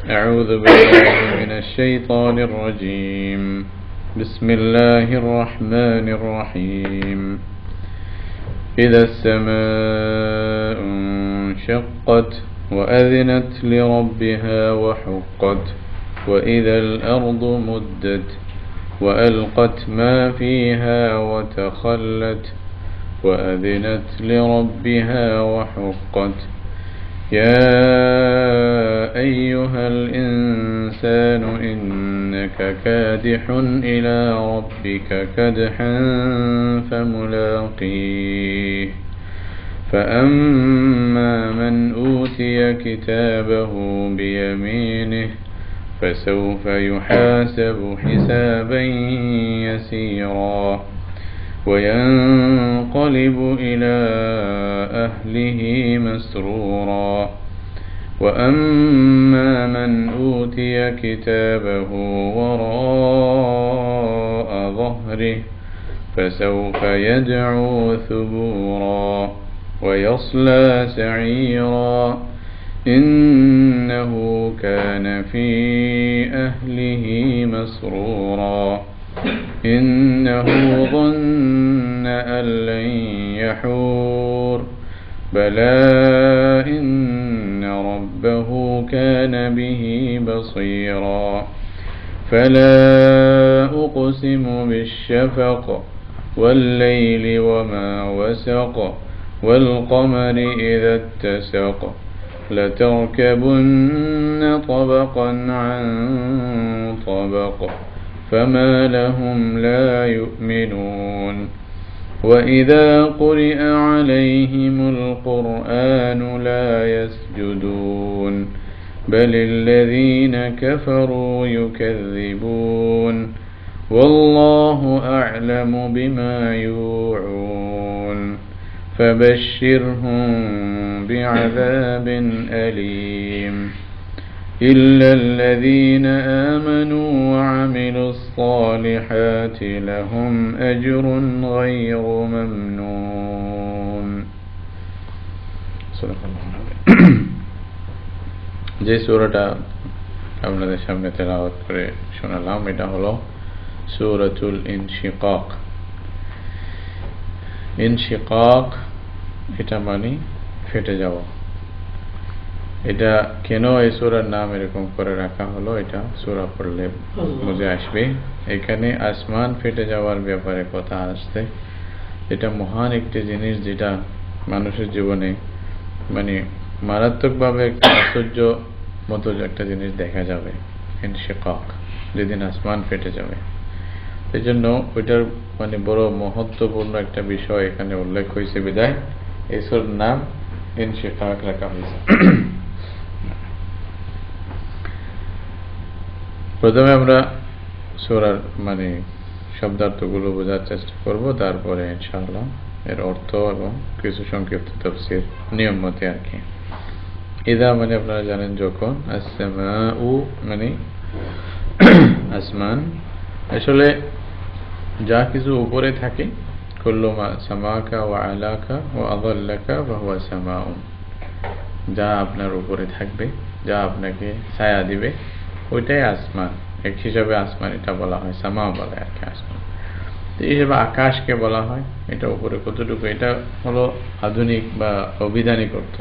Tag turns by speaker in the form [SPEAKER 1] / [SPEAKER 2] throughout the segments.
[SPEAKER 1] أعوذ بالله من الشيطان الرجيم. بسم الله الرحمن الرحيم. إذا السماء انشقت وأذنت لربها وحقت وإذا الأرض مدت وألقت ما فيها وتخلت وأذنت لربها وحقت. يا أيها الإنسان إنك كادح إلى ربك كدحا فملاقيه. فأما من أوتي كتابه بيمينه فسوف يحاسب حسابا يسيرا وينقلب إلى أهله مسرورا. وأما من أوتي كتابه وراء ظهره فسوف يدعو ثبورا ويصلى سعيرا إنه كان في أهله مسرورا إنه ظن أن لن يحور بلى إن ربه كان به بصيرا. فلا أقسم بالشفق والليل وما وسق والقمر إذا اتسق لتركبن طبقا عن طبق فما لهم لا يؤمنون. وإذا قرئ عليهم القرآن لا يسجدون بل الذين كفروا يكذبون والله أعلم بما يوعون فبشرهم بعذاب أليم إلا الذين آمنوا وعملوا الصالحات لهم أجر غير ممنون. যে সূরাটা আপনাদের সামনে তেলাওয়াত করে শোনালাম এটা হলো সূরাতুল ইনশিকাক। ইনশিকাক এটা মানে ফেটে যাওয়া। এটা কেন এই সূরার নাম এরকম করে রাখা হলো এটা সূরা পড়লে বুঝে আসবে। এখানে আসমান ফেটে যাওয়ার ব্যাপারে কথা আসছে। এটা মহান একটি জিনিস যেটা মানুষের জীবনে মানে মারাত্মকভাবে একটা আশ্চর্য মতো একটা জিনিস দেখা যাবে। ইনশিকাক যেদিন আসমান ফেটে যাবে, এই জন্য ওইটার মানে বড় মহত্বপূর্ণ একটা বিষয় এখানে উল্লেখ হয়েছে বিদায় এই সূরার নাম ইনশিকাক রাখা হয়েছে। প্রথমে আমরা সূরার মানে শব্দার্থগুলো বোঝার চেষ্টা করব, তারপরে ইনশাআল্লাহ এর অর্থ এবং কিছু সংক্ষিপ্ত তাফসীর নিয়ম মতে আর কি। ইদা মানে আপনারা জানেন যখন, আসসামাউ মানে আসমান, আসলে যা কিছু উপরে থাকে কুল্লু মা সামাকা ওয়া আলাকা ওয়া আযাল্লাকা ফাহুয়া সামাউন, যা আপনার উপরে থাকবে, যা আপনাকে ছায়া দিবে ওইটাই আসমান। এক হিসাবে আসমান এটা বলা হয়, সামা বলা হয় আর কি আসমান। তো এই হিসাবে আকাশকে বলা হয়, এটা উপরে কতটুকু, এটা হলো আধুনিক বা অভিধানিক অর্থ।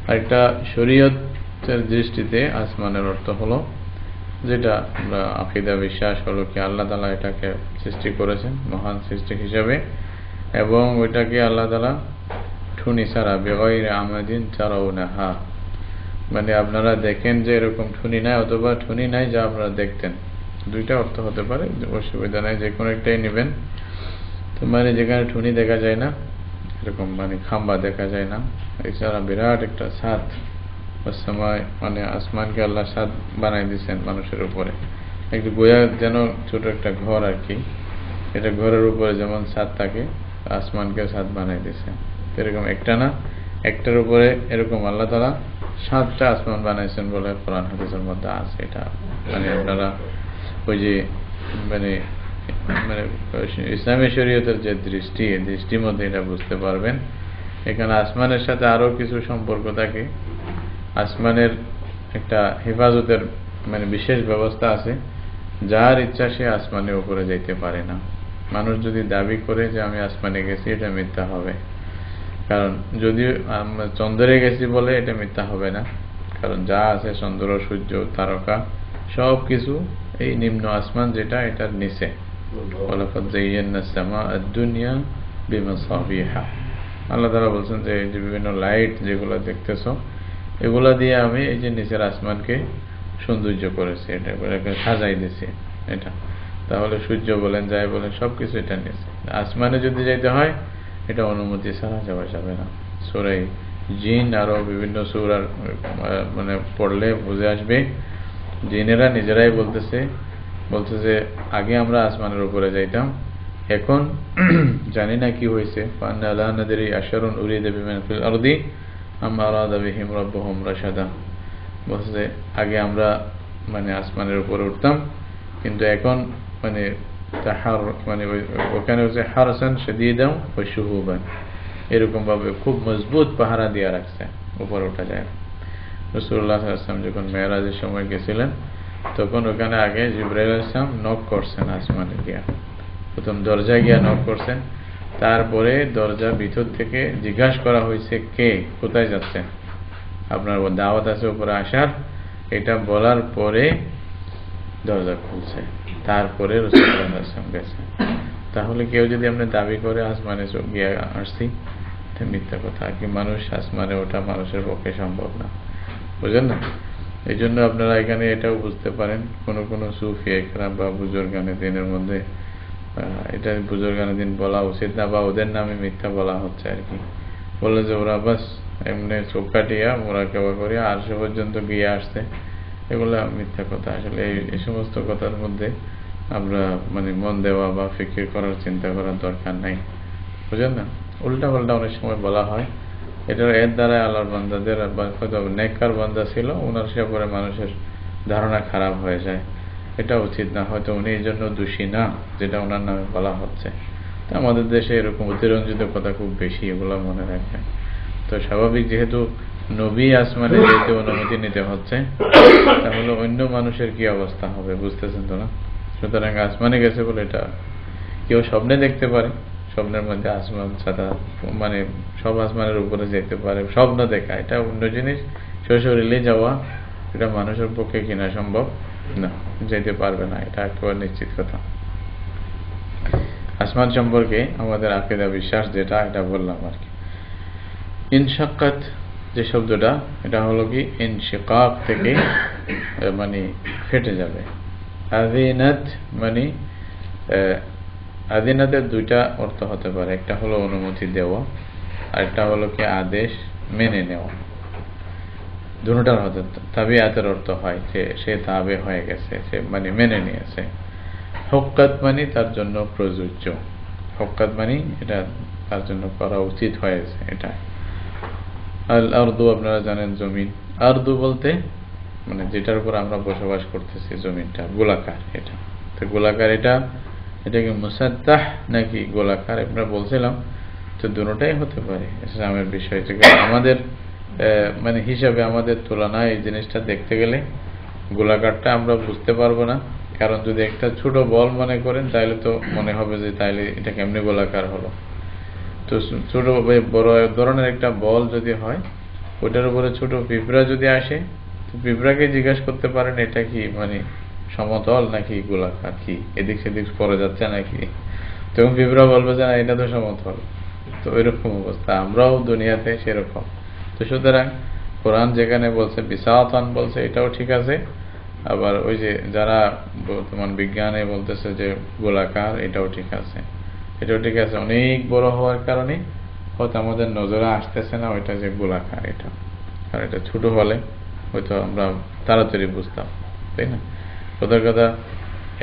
[SPEAKER 1] আর একটা শরীয়তের দৃষ্টিতে আসমানের অর্থ হলো যেটা আমরা আকীদা বিশ্বাস হলো কি আল্লাহ তাআলা এটাকে সৃষ্টি করেছেন মহান সৃষ্টি হিসাবে, এবং ওইটাকে আল্লাহ তাআলা ঠুনি ছাড়া বেগাইরে আমাদিন তারাউনাহা, মানে আপনারা দেখেন যে এরকম ঠুনি নাই, অথবা ঠুনি নাই যা আপনারা দেখতেন। দুইটা অর্থ হতে পারে, অসুবিধা নাই, যে কোনো একটাই নেবেন। তো মানে যেখানে ঠুনি দেখা যায় না, এরকম মানে খাম্বা দেখা যায় না, এছাড়া বিরাট একটা ছাদ সময় মানে আসমানকে আল্লাহ ছাদ বানাই দিচ্ছেন মানুষের উপরে, একটু গোয়া যেন ছোট একটা ঘর আর কি। এটা ঘরের উপরে যেমন ছাদ থাকে, আসমানকে ছাদ বানাই দিচ্ছেন। এরকম একটা না, একটার উপরে এরকম আল্লাহ তাআলা 7টা আসমান বানাইছেন বলে কোরআন হাদিসের মধ্যে আছে। এটা মানে আপনারা ওই যে মানে মানে ইসলামী শরীয়তের যে দৃষ্টি, এই দৃষ্টির মধ্যে এটা বুঝতে পারবেন। এখানে আসমানের সাথে আরো কিছু সম্পর্ক থাকে। আসমানের একটা হেফাজতের মানে বিশেষ ব্যবস্থা আছে, যার ইচ্ছা সে আসমানের উপরে যাইতে পারে না। মানুষ যদি দাবি করে যে আমি আসমানে গেছি, এটা মিথ্যা হবে। কারণ যদি চন্দ্রে গেছি বলে এটা মিথ্যা হবে না, কারণ যা আছে চন্দ্র, সূর্য, তারকা সব কিছু এই নিম্ন আসমান যেটা, এটার নিচে। ওয়ালাকাদ যায়্যানাস সামাআ আদ-দুনিয়া বিমাসাবিহা, আল্লাহ তাআলা বলছেন যে এই যে বিভিন্ন লাইট যেগুলো দেখতেছো, এগুলা দিয়ে আমি এই যে নিচের আসমানকে সৌন্দর্য করেছি, এটাকে সাজাই দিয়েছি। এটা তাহলে সূর্য বলেন, যাই বলেন, সবকিছু এটা নিচে। আসমানে যদি যাইতে হয়, এটা অনুমতি ছাড়া যাওয়া যাবে না। সূরা জিন আরো বিভিন্ন সূরা মানে পড়লে বুঝে আসবে, জিনেরা নিজেরাই বলতেছে যে আগে আমরা আসমানের উপরে যাইতাম, এখন জানি না কি হয়েছে। ফান্না লা নাদরি আশারুন উরিদা বিমান ফিল আরদি আম আরাদা বিহিম রাব্বুহুম রাশাদা। বলছে আগে আমরা মানে আসমানের উপরে উঠতাম, কিন্তু এখন মানে তাহার মানে ওখানে হচ্ছে হারসান শাদীদান ওয়া শুহুবান, এরকম ভাবে খুব মজবুত পাহারা দিয়ে রাখছে, উপরে ওঠা যায় না। রাসূলুল্লাহ সাল্লাল্লাহু আলাইহি ওয়াসাল্লাম যখন মেরাজের সময় গেছিলেন, তখন ওখানে আগে জিবরাইল আলাইহিস সালাম নক করছেন আসমানে গিয়া, প্রথম দরজায় গিয়া নক করছেন। তারপরে দরজা ভিতর থেকে জিজ্ঞাসা করা হয়েছে কে কোথায় যাচ্ছেন, আপনার দাওয়াত আছে উপরে আসার, এটা বলার পরে দরজা খুলছে, তারপরে রাসূলুল্লাহ সাল্লাল্লাহু আলাইহি ওয়াসাল্লাম গেছে। তাহলে কেউ যদি আপনি দাবি করে আসমানে গিয়ে আসছি, এটা মিথ্যা কথা। কি মানুষ আসমানে ওঠা মানুষের পক্ষে সম্ভব না, বুঝলেন না? এই জন্য আপনারা এখানে এটাও বুঝতে পারেন, কোন কোন সুফি একরাম বা বুজুর্গানে দিনের মধ্যে এটা বুজুর্গানে দিন বলা উচিত না, বা ওদের নামে মিথ্যা বলা হচ্ছে আর কি। বলে যে ওরা বাস এমনি চোখ কাটিয়া মোরাকাবা করিয়া আরশ পর্যন্ত গিয়ে আসছে, এগুলা মিথ্যা কথা। আসলে এই সমস্ত কথার মধ্যে আমরা মানে মন দেওয়া বা ফিকির করার চিন্তা করার দরকার নাই, বুঝলেন না? উল্টা পাল্টা অনেক সময় বলা হয়, এটার এর দ্বারা আল্লাহর বান্দাদের হয়তো নেককার বান্দা ছিল, ওনার সেপরে মানুষের ধারণা খারাপ হয়ে যায়, এটা উচিত না। হয়তো উনি এই জন্য দোষী না যেটা ওনার নামে বলা হচ্ছে। তো আমাদের দেশে এরকম অতিরঞ্জিত কথা খুব বেশি, এগুলো মনে রাখবেন। তো স্বাভাবিক, যেহেতু নবী আসমানে যেতে অনুমতি নিতে হচ্ছে, তাহলে অন্য মানুষের কি অবস্থা হবে বুঝতেছেন তো না? সুতরাং আসমানে গেছে বলে এটা কেউ স্বপ্নে দেখতে পারে, স্বপ্নের মধ্যে আসমান ছাড়া মানে সব আসমানের উপরে যেতে পারে, স্বপ্ন দেখা এটা অন্য জিনিস। সশরীরে যাওয়া এটা মানুষের পক্ষে কিনা সম্ভব না, যেতে পারবে না, এটা একেবারে নিশ্চিত কথা। আসমান সম্পর্কে আমাদের আকীদা বিশ্বাস যেটা, এটা বললাম আর কি। ইনশাক্কাত যে শব্দটা, এটা হলো কি ইনশিকাক থেকে মানে ফেটে যাবে। আযিনাত মানে আযিনাতের দুইটা অর্থ হতে পারে, একটা হলো অনুমতি দেওয়া, আর একটা হলো কি আদেশ মেনে নেওয়া। দুটোটার হতে তাবিয়াতের অর্থ হয় যে সে তাবে হয়ে গেছে, সে মানে মেনে নিয়েছে। হক্কাত মানে তার জন্য প্রযোজ্য, হক্কাত মানে এটা তার জন্য করা উচিত হয়েছে, এটা। আল আরদু আপনারা জানেন জমিন, আরদু বলতে মানে যেটার উপর আমরা বসবাস করতেছি, জমিনটা গোলাকার। এটা তো গোলাকার, এটা কি মুসাদ্দাহ নাকি গোলাকার আমরা বলছিলাম। তো দুটোটাই হতে পারে, ইসলামের বিষয় থেকে আমাদের মানে হিসাবে আমাদের তুলনায় এই জিনিসটা দেখতে গেলে গোলাকারটা আমরা বুঝতে পারবো না, কারণ যদি একটা ছোট বল মনে করেন তাহলে তো মনে হবে যে তাইলে এটা কেমনি গোলাকার হলো। তো ছোট বড় ধরনের একটা বল যদি হয়, ওইটার উপরে ছোট পিঁপড়া যদি আসে, তো পিঁপড়াকে জিজ্ঞাসা করতে পারেন এটা কি মানে সমতল নাকি গোলাকার, কি এদিক সেদিক পড়ে যাচ্ছে নাকি, তখন পিঁপড়া বলবে যে না এটা তো সমতল। তো এরকম অবস্থা আমরাও দুনিয়াতে সেরকম। তো সুতরাং কোরআন যেখানে বলছে বিসাতান বলছে, এটাও ঠিক আছে। আবার ওই যে যারা বর্তমান বিজ্ঞানে বলতেছে যে গোলাকার, এটাও ঠিক আছে, এটাও ঠিক আছে। অনেক বড় হওয়ার কারণে হয়তো আমাদের নজরে আসতেছে না ওইটা যে গোলাকার, এটা। আর এটা ছোট হলে হয়তো আমরা তাড়াতাড়ি বুঝতাম, তাই না? কোথাও কথা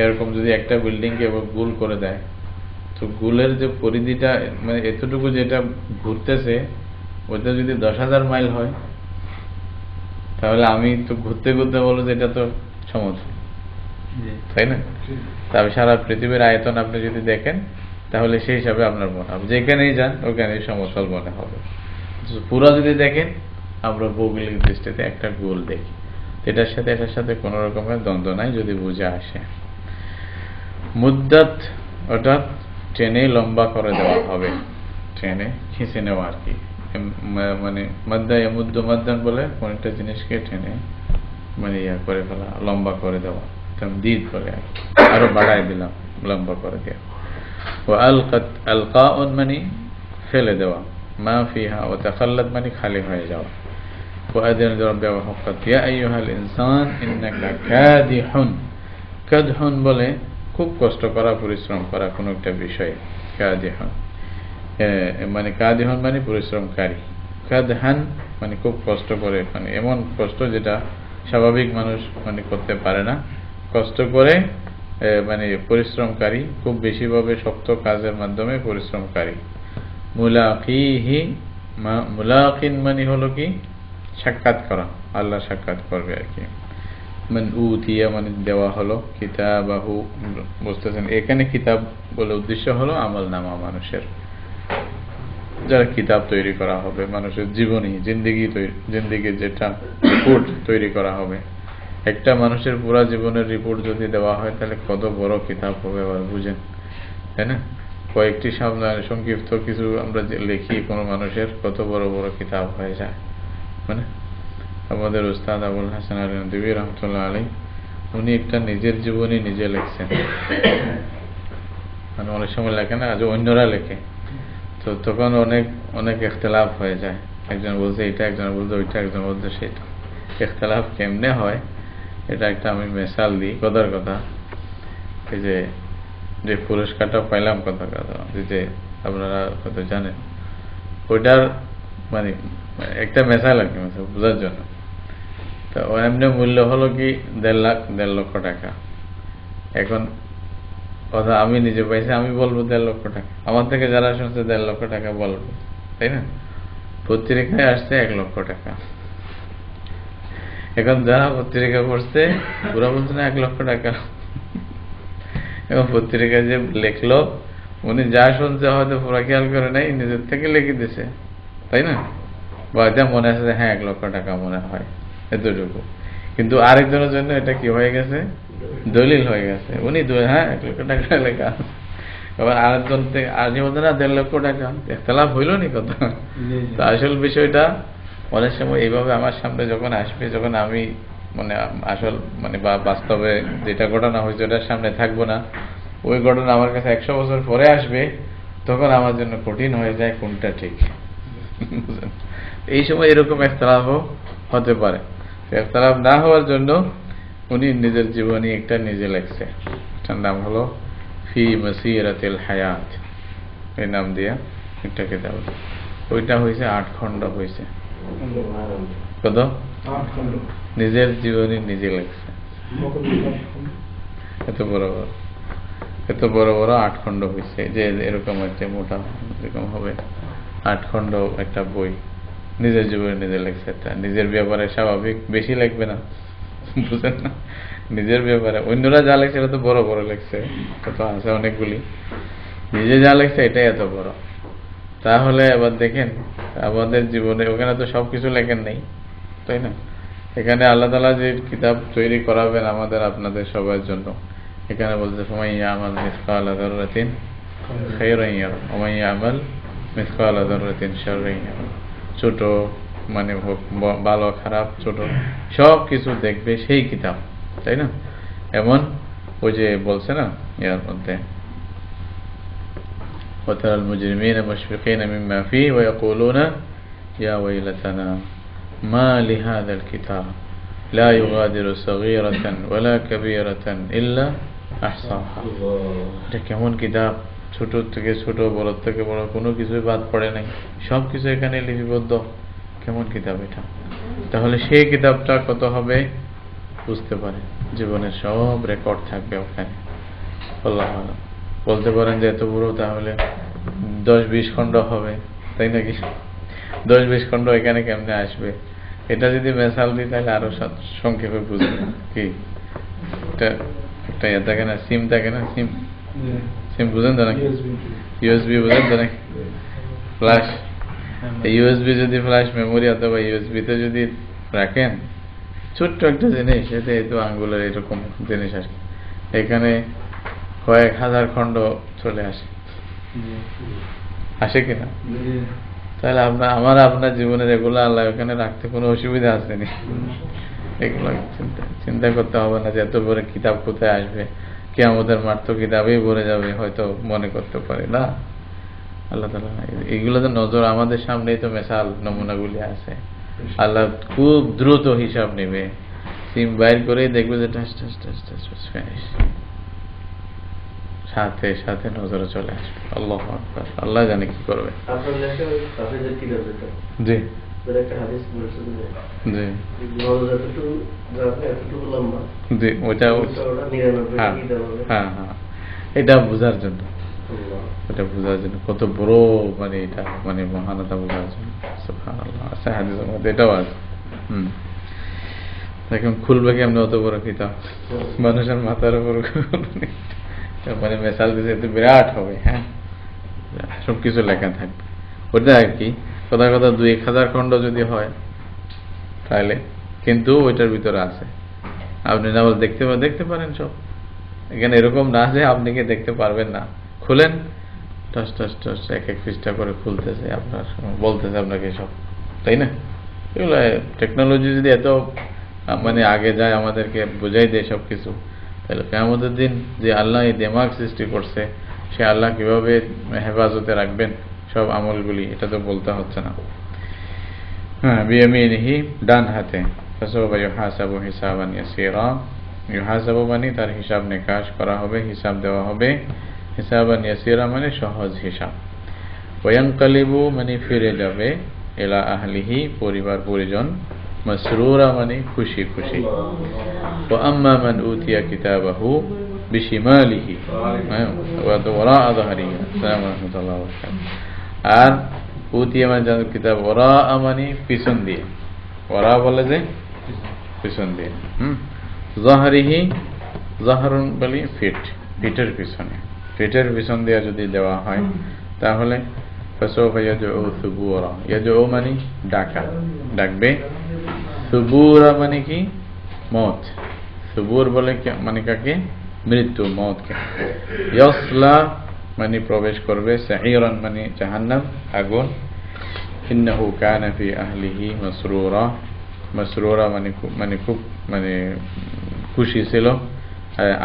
[SPEAKER 1] এরকম যদি একটা বিল্ডিংকে গোল করে দেয়, তো গোলের যে পরিধিটা মানে এতটুকু যেটা ঘুরতেছে, ওইটা যদি 10,000 মাইল হয়, তাহলে আমি তো ঘুরতে ঘুরতে বলো যে এটা তো সমতল, তাই না? তবে সারা পৃথিবীর আয়তন আপনি যদি দেখেন, তাহলে সেই হিসাবে আপনার মনে হবে যেখানেই যান ওখানেই সমতল মনে হবে। পুরো যদি দেখেন, আমরা ভৌগোলিক দৃষ্টিতে একটা গোল দেখি। তো এটার সাথে কোনো রকমের দ্বন্দ্ব নাই যদি বুঝে আসে। মুদ্দাত ওটা টেনে লম্বা করে দেওয়া হবে, টেনে খিঁচে নেওয়া আর কি, মানে মাদ্দা মুদ্দ মাদ্দান বলে কোন একটা জিনিসকে টেনে মানে ইয়া করে ফেলা, লম্বা করে দেওয়া, তামদীদ বলে আরো বাড়ায় দিলাম, লম্বা করে দেওয়া। ও আলকাউন মানে ফেলে দেওয়া, মা ফিহা ও তাখাল্লাত মানে খালি হয়ে যাওয়া। وأذن لربك وحقت يا أيها الإنسان إنك كادح, কাদহুন বলে খুব কষ্ট করা, পরিশ্রম করা কোনো একটা বিষয়ে, কাদিহুন মানে কাদিহুন মানে পরিশ্রমকারী, কাদহান মানে খুব কষ্ট করে, মানে এমন কষ্ট যেটা স্বাভাবিক মানুষ মানে করতে পারে না, কষ্ট করে মানে পরিশ্রমকারী, খুব বেশিভাবে শক্ত কাজের মাধ্যমে পরিশ্রমকারী। মুলাকিহি, মুলাকিন মানে হলো কি সাক্ষাৎ করা, আল্লাহ সাক্ষাৎ করবে আর কি। মান উতিয়া মানে দেওয়া হলো, কিতাবাহু বুঝতেছেন, এখানে কিতাব বলে উদ্দেশ্য হলো আমল নামা, মানুষের যারা কিতাব তৈরি করা হবে, মানুষের জীবনী জিন্দিগি যেটা রিপোর্ট তৈরি করা হবে। একটা মানুষের পুরা জীবনের রিপোর্ট যদি দেওয়া হয় তাহলে কত বড় কিতাব হবে আবার বুঝেন, তাই না? কয়েকটি সংক্ষিপ্ত কিছু আমরা লিখি কোনো মানুষের, কত বড় বড় কিতাব হয়ে যায়। মানে আমাদের উস্তাদ আবুল হাসান আলী নদভী রহমতুল্লাহ আলী, উনি একটা নিজের জীবনী নিজে লিখছেন, মানে অনেক সময় লেখে না, আজ অন্যরা লেখে, তো তখন অনেক অনেক ইখতিলাফ হয়ে যায়, একজন বলছে এটা, একজন বলছে ওইটা, একজন বলছে সেটা। ইখতিলাফ কেমনে হয় এটা একটা আমি মিসাল দিই, কথার কথা, এই যে পুরস্কারটা পাইলাম কথার কথা, যে আপনারা হয়তো জানেন, ওইটার মানে একটা মেসাল আর কি, বোঝার জন্য। তো এমনি মূল্য হলো কি 1.5 লক্ষ টাকা। এখন কথা আমি নিজে পাইছি, আমি বলবো 1.5 লক্ষ টাকা, আমার থেকে যারা শুনছে 1.5 লক্ষ টাকা বলবো, তাই না? পত্রিকায় আসছে 1 লক্ষ টাকা। এখন যারা পত্রিকা পড়ছে পুরা বলছে না 1 লক্ষ টাকা। এখন পত্রিকায় যে লেখলো উনি যা শুনছে হয়তো পুরা খেয়াল করে নাই, নিজের থেকে লিখে দিছে, তাই না? বা এটা মনে আছে যে হ্যাঁ 1 লক্ষ টাকা মনে হয়, এতটুকু। কিন্তু আরেকজনের জন্য এটা কি হয়ে গেছে, দলিল হয়ে গেছে, উনি হ্যাঁ 1 লক্ষ টাকা লেখা। এবার আরেকজন থেকে আজই বলতে না 1.5 লক্ষ টাকা, ইখতিলাফ হইল নি কথা। তো আসল বিষয়টা অনেক সময় এইভাবে আমার সামনে যখন আসবে, যখন আমি মানে আসল মানে বা বাস্তবে যেটা ঘটনা হয়েছে ওটার সামনে থাকবো না, ওই ঘটনা আমার কাছে 100 বছর পরে আসবে, তখন আমার জন্য কঠিন হয়ে যায় কোনটা ঠিক। এই সময় এরকম ইখতিলাফও হতে পারে। ইখতিলাফ না হওয়ার জন্য উনি নিজের জীবনী একটা নিজে লেখছে, এটার নাম হলো ফি মাসিরাতিল হায়াত, এই নাম দিয়া একটা কিতাব। ওইটা হয়েছে 8 খণ্ড হয়েছে। কত? নিজের জীবনী নিজে লেখছে, এত বড় বড় 8 খণ্ড হয়েছে, যে এরকম একটা মোটা এরকম হবে 8 খণ্ড একটা বই, নিজের জীবনে নিজে লেখছে। নিজের ব্যাপারে স্বাভাবিক বেশি লিখবে না, বুঝেন না? নিজের ব্যাপারে অন্যরা যা লেখছে এটা তো বড় বড় লেখছে, কত আছে অনেকগুলি, নিজে যা লেখছে এটাই এত বড়। তাহলে এবার দেখেন আমাদের জীবনে ওখানে তো সবকিছু লেখেন নেই, তাই না? এখানে আল্লাহ তাআলা যে কিতাব তৈরি করাবেন আমাদের আপনাদের সবার জন্য, এখানে বলছে ফামান ইয়ামাল মিসকালা যাররাতিন খায়রান ইয়ারা ওয়া মান ইয়ামাল মিসকালা যাররাতিন শাররান ইয়ারা। ছোট মানে ভালো খারাপ ছোট সব কিছু দেখবে সেই কিতাব, তাই না? এমন ওই যে বলছে না ইয়ার মধ্যে, وترى المجرمين مشفقين مما فيه ويقولون يا ويلتنا ما لهذا الكتاب لا يغادر صغيرة ولا كبيرة إلا أحصاها। এটা কেমন কিতাব, ছোট থেকে ছোট বড় থেকে বড় কোনো কিছুই বাদ পড়ে নাই, সব কিছু এখানে লিপিবদ্ধ, কেমন কিতাব এটা। তাহলে সেই কিতাবটা কত হবে বুঝতে পারে, জীবনের সব রেকর্ড থাকবে ওখানে। আল্লাহ বলতে পারেন যে এত বড়, তাহলে 10-20 খণ্ড হবে, তাই নাকি? 10-20 খণ্ড এখানে কেমনে আসবে? এটা যদি মেসাল দিই তাহলে আরো সংক্ষেপে বুঝবে। কি একটা ইয়ে থাকে না, সিম থাকে না, সিম বুঝেন তো নাকি? ইউএসবি বুঝেন তো নাকি? ফ্ল্যাশ, ইউএসবি যদি ফ্ল্যাশ মেমোরি অথবা ইউএসবি তে যদি রাখেন ছোট্ট একটা জিনিস, এতে তো আঙ্গুলের এরকম জিনিস আসে, এখানে কয়েক হাজার খণ্ড চলে আসে, আসে কিনা? তাহলে আপনার জীবনের এগুলো আল্লাহ ওখানে রাখতে কোনো অসুবিধা আছে নি? এগুলো চিন্তা করতে হবে না যে এত বড় কিতাব কোথায় আসবে, কিয়ামতের মাঠ তো কিতাবেই ভরে যাবে, হয়তো মনে করতে পারি না। আল্লাহ তাআলা এগুলোতে নজর, আমাদের সামনেই তো মেসাল নমুনাগুলি আছে। আল্লাহ খুব দ্রুত হিসাব নেবে, সিম বাইর করে দেখবে যে টাস টাস টাস টাস ফিনিশ, সাথে সাথে নজরে চলে আসবে। আল্লাহু আকবার, আল্লাহ জানে কি করবে। জি জি জি, ওটা হ্যাঁ হ্যাঁ হ্যাঁ, এটা বোঝার জন্য, এটা বোঝার জন্য কত বড়, মানে এটা মানে মহানতা বোঝার জন্য। সুবহানাল্লাহ, আছে হাদিসের মধ্যে এটাও আছে। এখন খুলবে কি আমরা অত বড় কিতাব, মানুষের মাথার উপর মানে মেসাল দিতে একটু বিরাট হবে। হ্যাঁ, সবকিছু লেখা থাকবে। ওটা আর কি কথা কথা 2-1000 খণ্ড যদি হয় তাহলে, কিন্তু ওইটার ভিতরে আছে, আপনি না দেখতে পারেন সব। এখানে এরকম না যে আপনি কি দেখতে পারবেন না, খুলেন টাস টাস টাস এক এক পৃষ্ঠা করে খুলতেছে, আপনার বলতেছে আপনাকে সব, তাই না? এগুলো টেকনোলজি যদি এত মানে আগে যায়, আমাদেরকে বোঝাই দেয় সব কিছু, তাহলে কিয়ামতের দিন যে আল্লাহ এই দিমাগ সৃষ্টি করছে, সে আল্লাহ কিভাবে হেফাজতে রাখবেন সব আমলগুলি, এটা তো বলতে হচ্ছে না। হ্যাঁ, বিয়ামিনিহি, ডান হাতে, ফাসাওফা ইউহাসাবু হিসাবান ইয়াসীরা, ইউহাসাবু মানে তার হিসাব নিকাশ করা হবে, হিসাব দেওয়া হবে, হিসাবান ইয়াসীরা মানে সহজ হিসাব, ওয়ায়ানকালিবু মানে ফিরে যাবে, ইলা আহলিহি পরিবার পরিজন, মাসরুরা মানে খুশি খুশি, ওয়া আম্মা মান উতিয়া কিতাবাহু বিশিমালিহি ওয়া ওয়ারাআ যাহরিহি। আসসালামু আলাইকুম ওয়া রাহমাতুল্লাহ। আর উতিয়া মানে যার কিতাব, ওয়ারাআ মানে পিছন দিয়ে, ওয়ারা বলে যে পিছন দিয়ে, যাহরিহি, যাহরুন বলি ফিট, পিঠের পিছনে, পিঠের পিছন দিয়ে যদি দেওয়া হয় তাহলে ফাসাওফা ইয়াদউ সুবুরা, ইয়াদউ মানে ডাকা, ডাকবে, সুবুরা মানে কি মত, সুবুর বলে মানে কাকে, মৃত্যু, মতকে, ইয়াসলা মানে প্রবেশ করবে, সাঈরান মানে জাহান্নাম, আগুন, ইন্নাহু কানা ফি আহলিহি মাসরুরা, মাসরুরা মানে খুব মানে খুশি ছিল,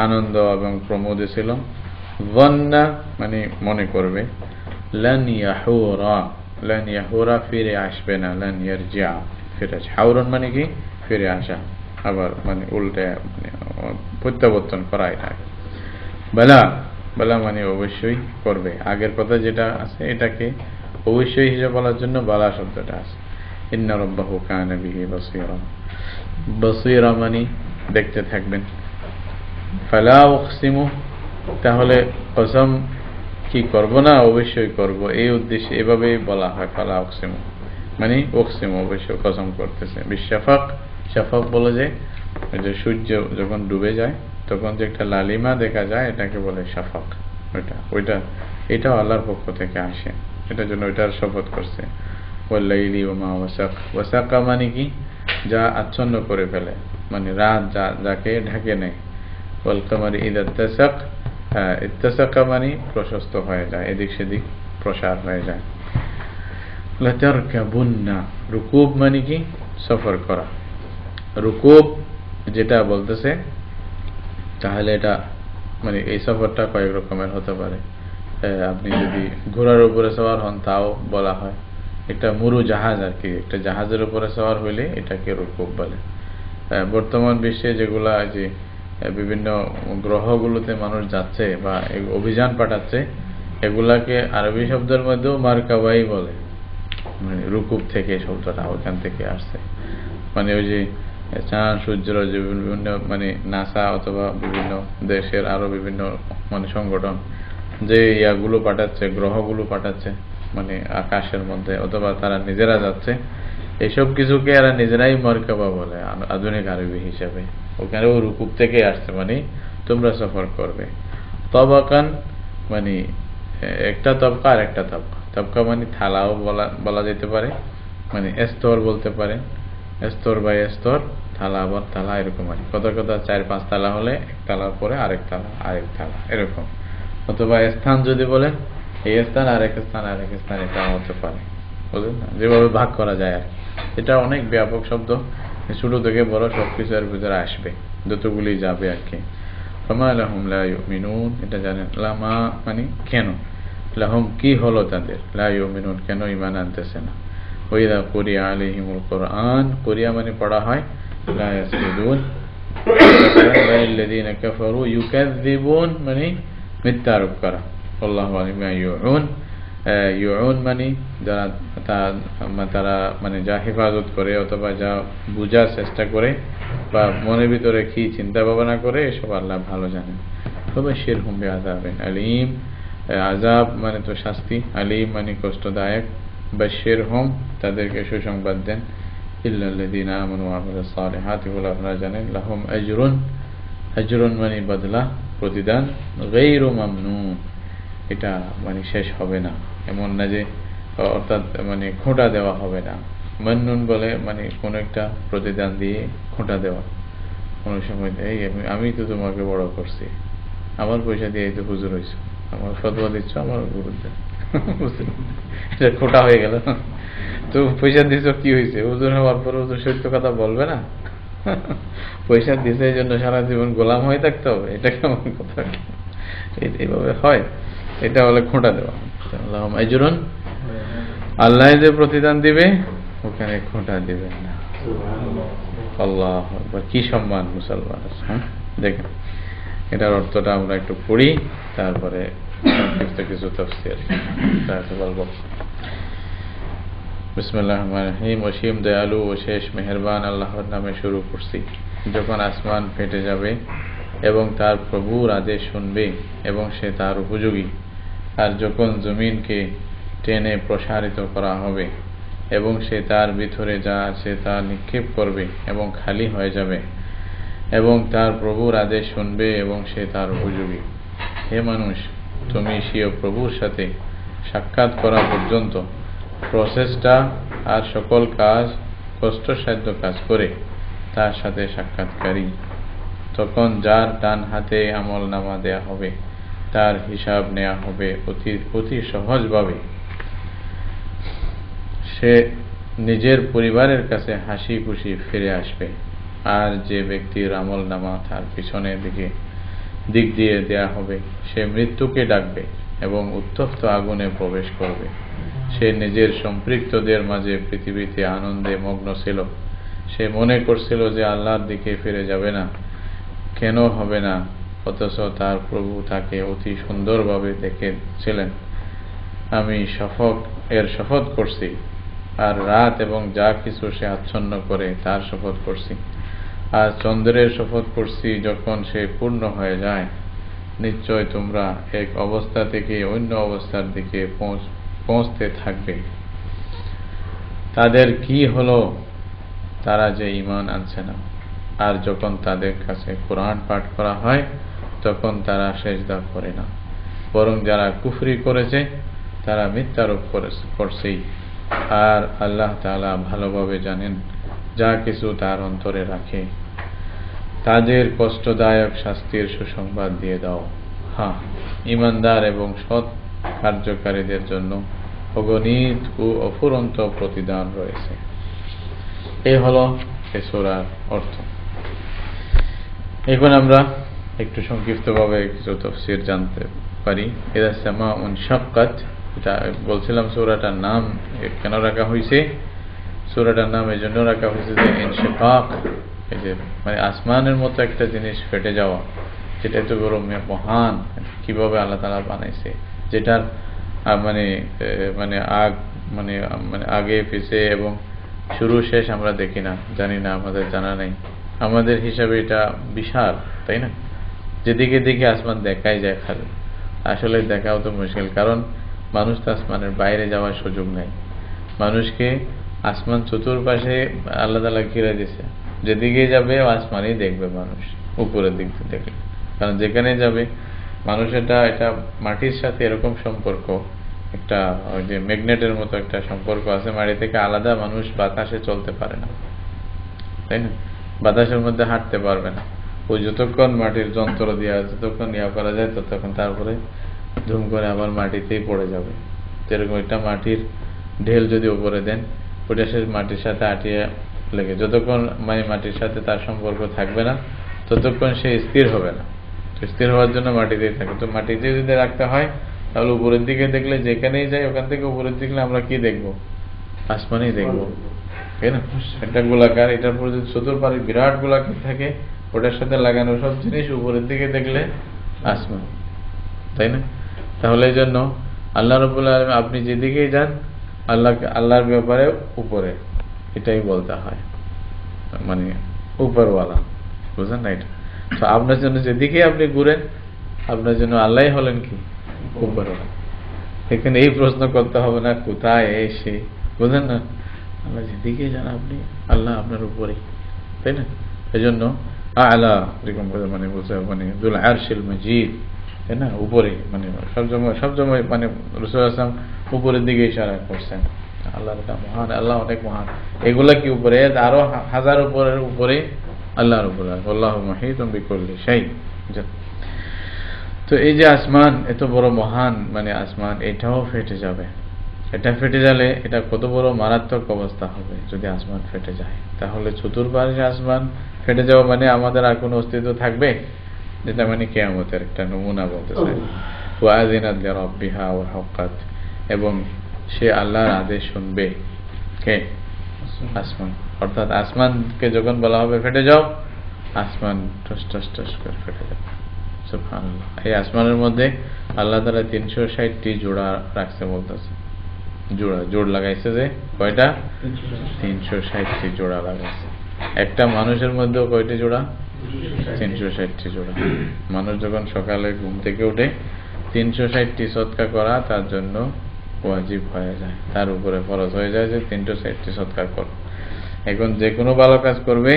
[SPEAKER 1] আনন্দ এবং প্রমোদে ছিল, যান্না মানে মনে করবে, লান ইয়াহুরা, লান ইয়াহুরা ফিরে আসবে না, লান ইয়ারজিআ ফিরে আসে, হাওরন মানে কি ফিরে আসা, আবার মানে উল্টে মানে প্রত্যাবর্তন করা, এটা বালা, বালা মানে অবশ্যই করবে, আগের কথা যেটা আছে এটাকে অবশ্যই হিসাব বলার জন্য বালা শব্দটা আছে। ইন্না রাব্বাহু কানা বিহি বাসীরা, বাসীরা মানে দেখতে থাকবেন, ফালা উকসিমু তাহলে কসম কি করব না, অবশ্যই করব, এই উদ্দেশ্যে এভাবেই বলা হয়, ফালা উকসিমু মানে উকসিমু অবশ্যই কসম করতেছে, বিশাফাক, শাফাক বলে যে সূর্য যখন ডুবে যায় তখন যে একটা লালিমা দেখা যায়, এটাকে বলে শাফাক, ওইটা এটাও আল্লাহর পক্ষ থেকে আসে, এটার জন্য ওইটার শপথ করছে। ওয়াল্লাইলি ওয়া ওয়াসাক, ওয়াসাকা মানে কি যা আচ্ছন্ন করে ফেলে, মানে রাত যাকে ঢেকে নেয়, ওয়াল কামারি ইযা ইত্তাসাক, ইত্তাসাকা মানে প্রশস্ত হয়ে যায়, এদিক সেদিক প্রসার হয়ে যায়। লাতারকাবুন্না, রুকুব মানে কি সফর করা, রুকুব যেটা বলতেছে, তাহলে এটা মানে এই সফরটা কয়েক রকমের হতে পারে। আপনি যদি ঘোড়ার উপরে সওয়ার হন তাও বলা হয়, একটা মুরু জাহাজ আর কি, একটা জাহাজের উপরে সওয়ার হইলে এটাকে রুকুব বলে। বর্তমান বিশ্বে যেগুলা যে বিভিন্ন গ্রহগুলোতে মানুষ যাচ্ছে বা অভিযান পাঠাচ্ছে, এগুলাকে আরবি শব্দের মধ্যেও মারকাবাই বলে, মানে রুকুব থেকে শব্দটা ওখান থেকে আসছে, মানে ওই যে চাঁদ সূর্যের যে বিভিন্ন মানে নাসা অথবা বিভিন্ন দেশের আরো বিভিন্ন মানে সংগঠন যে ইয়াগুলো পাঠাচ্ছে, গ্রহগুলো পাঠাচ্ছে মানে আকাশের মধ্যে, অথবা তারা নিজেরা যাচ্ছে, এসব কিছুকে এরা নিজেরাই মারকাবা বলে আধুনিক আরবি হিসাবে, ওখানেও রুকুব থেকে আসছে, মানে তোমরা সফর করবে। তবাকান মানে একটা তবকা আর একটা তবকা, তবকা মানে থালাও বলা যেতে পারে, মানে স্তর বলতে পারে, স্তর বাই স্তর, থালা আবার থালা, এরকম আর কথা কথা 4-5 তালা হলে এক তালার পরে আরেক তালা আরেক তালা এরকম, অথবা স্থান যদি বলেন এই স্থান আরেক স্থান আরেক স্থান, এটা হতে পারে, বুঝলেন না, যেভাবে ভাগ করা যায় আর। এটা অনেক ব্যাপক শব্দ, ছোট থেকে বড় সবকিছু এর ভিতরে আসবে, যতগুলি যাবে আর কি। ফামা লাহুম লা ইউমিনুন, এটা জানেন, লামা মানে কেন, লাহুম কি হলো তাদের, লা ইউমিনুন কেন ঈমান আনতেছে না। ওয়াইদা কুরিয়া আলাইহিমুল কুরআন, কুরিয়া মানে পড়া হয়, লা ইয়াসজুদুন, ওয়াল্লাযীনা কাফারু ইউকাযযিবুন মানে মিথ্যা আরোপ করা, আল্লাহু আলিম ইউউন, ইউউন মানে যারা তারা মানে যা হেফাজত করে অথবা যা বুঝার চেষ্টা করে বা মনের ভিতরে কি চিন্তা ভাবনা করে, এসব আল্লাহ ভালো জানেন। ফাবাশশিরহুম বিআযাবিন আলীম, আযাব মানে তো শাস্তি, আলীম মানে কষ্টদায়ক, বাশশিরহুম তাদেরকে সুসংবাদ দেন, ইল্লাল্লাযীনা আমানু ওয়া আমিলুস সালিহাতি, এগুলো আপনারা জানেন, লাহুম আজরুন, আজরুন মানে বদলা প্রতিদান, গায়রু মামনুন এটা মানে শেষ হবে না, এমন না যে, অর্থাৎ মানে খোঁটা দেওয়া হবে না। মান্নুন বলে মানে কোন একটা প্রতিদান দিয়ে খোঁটা দেওয়া, কোন সময় এই আমি তো তোমাকে বড় করছি, আমার পয়সা দিয়ে তো হুজুর হয়েছে, আমার ফতোয়া দিচ্ছ আমার বিরুদ্ধে, এটা খোঁটা হয়ে গেল। তো পয়সা দিচ্ছ কি হয়েছে, হুজুর হওয়ার পর হুজুর সত্য কথা বলবে না, পয়সা দিছে এই জন্য সারা জীবন গোলাম হয়ে থাকতে হবে, এটা কেমন কথা, এইভাবে হয়, এটা হলে খোঁটা দেওয়া। আজরুন, আল্লাহ যে প্রতিদান দিবে ওখানে খোঁটা দিবেন না। আল্লাহু আকবার, কি সম্মান মুসলমান। দেখেন এটার অর্থটা আমরা একটু পড়ি, তারপরে কিছু তাফসীর বলবো। বিসমিল্লাহির রহমানির রহিম। অসীম দয়ালু ও শেষ মেহেরবান আল্লাহর নামে শুরু করছি। যখন আসমান ফেটে যাবে এবং তার প্রভুর আদেশ শুনবে এবং সে তার উপযোগী, আর যখন জমিনকে টেনে প্রসারিত করা হবে এবং সে তার ভিতরে যা আছে তা নিক্ষেপ করবে এবং খালি হয়ে যাবে এবং তার প্রভুর আদেশ শুনবে এবং সে তার উপযোগী। হে মানুষ, তুমি স্বীয় প্রভুর সাথে সাক্ষাৎ করা পর্যন্ত প্রচেষ্টা আর সকল কাজ কষ্টসাধ্য কাজ করে তার সাথে সাক্ষাৎকারী। তখন যার ডান হাতে আমল নামা দেয়া হবে তার হিসাব নেওয়া হবে অতি সহজভাবে। সে নিজের পরিবারের কাছে হাসি খুশি ফিরে আসবে। আর যে ব্যক্তির আমল নামা তার পিছনের দিক দিয়ে দেয়া হবে সে মৃত্যুকে ডাকবে এবং উত্তপ্ত আগুনে প্রবেশ করবে। সে নিজের সম্পৃক্তদের মাঝে পৃথিবীতে আনন্দে মগ্ন ছিল। সে মনে করছিল যে আল্লাহর দিকে ফিরে যাবে না, কেন হবে না, অথচ তার প্রভু তাকে অতি সুন্দরভাবে দেখেছিলেন। আমি শপথ করছি, আর রাত এবং যা কিছু সে আচ্ছন্ন করে তার শপথ করছি, আর চন্দ্রের শপথ করছি যখন সে পূর্ণ হয়ে যায়। নিশ্চয় তোমরা এক অবস্থা থেকে অন্য অবস্থার দিকে পৌঁছতে থাকবে। তাদের কি হলো, তারা যে ঈমান আনছে না, আর যখন তাদের কাছে কোরআন পাঠ করা হয় তখন তারা সেজদা করে না, বরং যারা কুফরি করেছে তারা মিথ্যারোপ করছেই। আর আল্লাহ তাআলা ভালোভাবে জানেন যা কিছু তার অন্তরে রাখে। তাদের কষ্টদায়ক শাস্তির সুসংবাদ দিয়ে দাও। হ্যাঁ, ঈমানদার এবং সৎ কার্যকারীদের জন্য অগণিত ও অফুরন্ত প্রতিদান রয়েছে। এই হলো এই সূরার অর্থ। এখন আমরা একটু সংক্ষিপ্তভাবে কিছু তাফসীর জানতে পারি। ইযা সামাউন শাক্কাত, এটা বলছিলাম সূরাটার নাম কেন রাখা হয়েছে। সূরাটার নাম এই জন্য রাখা হয়েছে যে ইনশিকাক, এই যে মানে আসমানের মতো একটা জিনিস ফেটে যাওয়া, যেটা এত বড় মহান, কিভাবে আল্লাহ তাআলা বানাইছে, যেটার মানে আগে পিছে এবং শুরু শেষ আমরা দেখি না, জানি না, আমাদের জানা নেই। আমাদের হিসাবে এটা বিশাল, তাই না? যেদিকে দিকে আসমান দেখাই যায় খালি, আসলে দেখাও তো মুশকিল, কারণ মানুষ তো আসমানের বাইরে যাওয়ার সুযোগ নাই। মানুষকে আসমান চতুর্পাশে আল্লাহ তাআলা ঘিরে দিয়েছে, যেদিকে যাবে আসমানই দেখবে মানুষ, উপরের দিক থেকে দেখবে। কারণ যেখানে যাবে মানুষ, এটা মাটির সাথে এরকম সম্পর্ক, একটা ওই যে ম্যাগনেটের মতো একটা সম্পর্ক আছে, মাটি থেকে আলাদা মানুষ বাতাসে চলতে পারে না, তাই না? বাতাসের মধ্যে হাঁটতে পারবে না। ওই যতক্ষণ মাটির যন্ত্র দিয়ে যতক্ষণ ইয়া করা যায় ততক্ষণ, তারপরে ধুম করে আবার মাটিতেই পড়ে যাবে। যেরকম একটা মাটির ঢেল যদি উপরে দেন, ওটা সে মাটির সাথে আটিয়ে লেগে যতক্ষণ মানে মাটির সাথে তার সম্পর্ক থাকবে না ততক্ষণ সে স্থির হবে না। স্থির হওয়ার জন্য মাটিতেই থাকে। তো মাটিতে যদি রাখতে হয় তাহলে উপরের দিকে দেখলে যেখানেই যাই ওখান থেকে উপরের দিকে আমরা কি দেখবো? আসমানই দেখবো, তাই না? একটা গোলাকার, এটার পর যদি চতুর্পারে বিরাট গোলাকার থাকে, ওটার সাথে লাগানো সব জিনিস উপরের দিকে দেখলে আসমান, তাই না? তাহলে এই জন্য আল্লাহ রাব্বুল আলামিন আপনি যেদিকেই যান আল্লাহর ব্যাপারে উপরে, এটাই বলতে হয়, মানে উপরওয়ালা, বুঝলেন না? এটা তো আপনার জন্য যেদিকে আপনি ঘুরেন আপনার জন্য আল্লাহ হলেন কি উপরওয়ালা। এখানে এই প্রশ্ন করতে হবে না কোথায় এসে, বুঝলেন না? আল্লাহ যেদিকে যান আপনি, আল্লাহ আপনার উপরে, তাই না? এই জন্য আলা এরকম মানে বলছে মানে দুল আরশিল মাজিদ, তাই না? উপরে মানে সবসময় মানে রাসূল আসলাম উপরের দিকে ইশারা করছেন। আল্লাহ এটা মহান, আল্লাহ অনেক মহান। এগুলা কি উপরে, আরো হাজার উপরের উপরে আল্লাহর উপরে। আল্লাহু মুহীতুম বিকুল্লি শাই। তো এই যে আসমান এত বড় মহান, মানে আসমান এটাও ফেটে যাবে। এটা ফেটে গেলে এটা কত বড় মারাত্মক অবস্থা হবে যদি আসমান ফেটে যায়। তাহলে চতুর্পাশে আসমান ফেটে যাওয়া মানে আমাদের আর কোনো অস্তিত্ব থাকবে? যেটা মানে কিয়ামতের একটা নমুনা বলতে চাই। ওয়াযিনাত লিরাব্বিহা ওয়া হাক্কাত, এবং সে আল্লাহর আদেশ শুনবে। কে? আসমান। অর্থাৎ আসমানকে যখন বলা হবে ফেটে যাও, আসমান টস টস টস করে ফেটে যাবে। সুবহানাল্লাহ। এই আসমানের মধ্যে আল্লাহ তাআলা 360টি জোড়া রাখছে বলতেছে। জোড় লাগাইছে যে কয়টা? 360টি জোড়া লাগাইছে। একটা মানুষের মধ্যেও কয়টি জোড়া? 360টি জোড়া। মানুষ যখন সকালে ঘুম থেকে উঠে 360টি সদকা করা তার জন্য ওয়াজিব হয়ে যায়, তার উপরে ফরজ হয়ে যায় যে 360টি সদকা কর। এখন যে কোনো ভালো কাজ করবে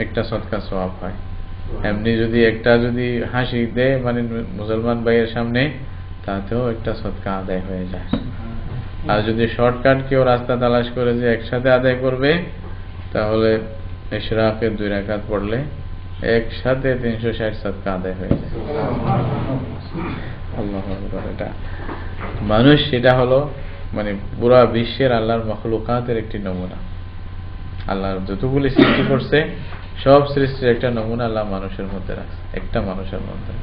[SPEAKER 1] একটা সদকা সওয়াব হয়। এমনি যদি একটা যদি হাসি দেয় মানে মুসলমান ভাইয়ের সামনে, তাতেও একটা সদকা আদায় হয়ে যায়। আর যদি শর্টকাট কেউ রাস্তা তালাশ করে যে একসাথে আদায় করবে, তাহলে ইশরাকের 2 রাকাত পড়লে একসাথে 360 সদকা আদায় হয়ে যায়। আল্লাহু আকবার। এটা মানুষ, সেটা হলো মানে পুরা বিশ্বের আল্লাহর মাখলুকাতের একটি নমুনা। আল্লাহ যতগুলি সৃষ্টি করছে সব সৃষ্টির একটা নমুনা আল্লাহ মানুষের মধ্যে রাখছে, একটা মানুষের মধ্যে।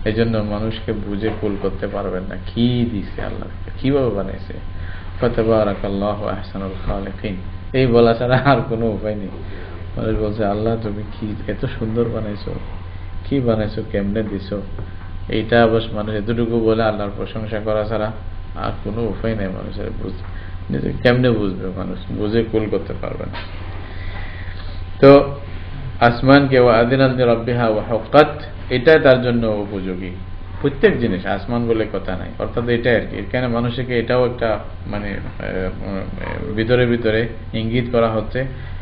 [SPEAKER 1] এই জন্য মানুষকে বুঝে কুল করতে পারবেন না কি দিছে আল্লাহ, কিভাবে বানাইছে। ফাতাবারাকাল্লাহু আহসানুল খালিকিন, এই বলা ছাড়া আর কোনো উপায় নেই। মানুষ বলছে আল্লাহ তুমি কি এত সুন্দর বানাইছো, কি বানাইছো, কেমনে দিছো, এইটা অবশ্য মানুষ এতটুকু বলে আল্লাহর প্রশংসা করা ছাড়া আর কোনো উপায় নেই মানুষের নিজে কেমনে বুঝবে, মানুষ বুঝে কুল করতে পারবে না। তো আসমানকে ওয়াযিনাত লিরাব্বিহা ওয়া হাক্কাত, এটা তার জন্য উপযোগী। প্রত্যেক জিনিস আসমান বলে কথা নাই, অর্থাৎ এটাই আর কি। এখানে মানুষকে এটাও একটা মানে ভিতরে ভিতরে ইঙ্গিত করা হচ্ছে,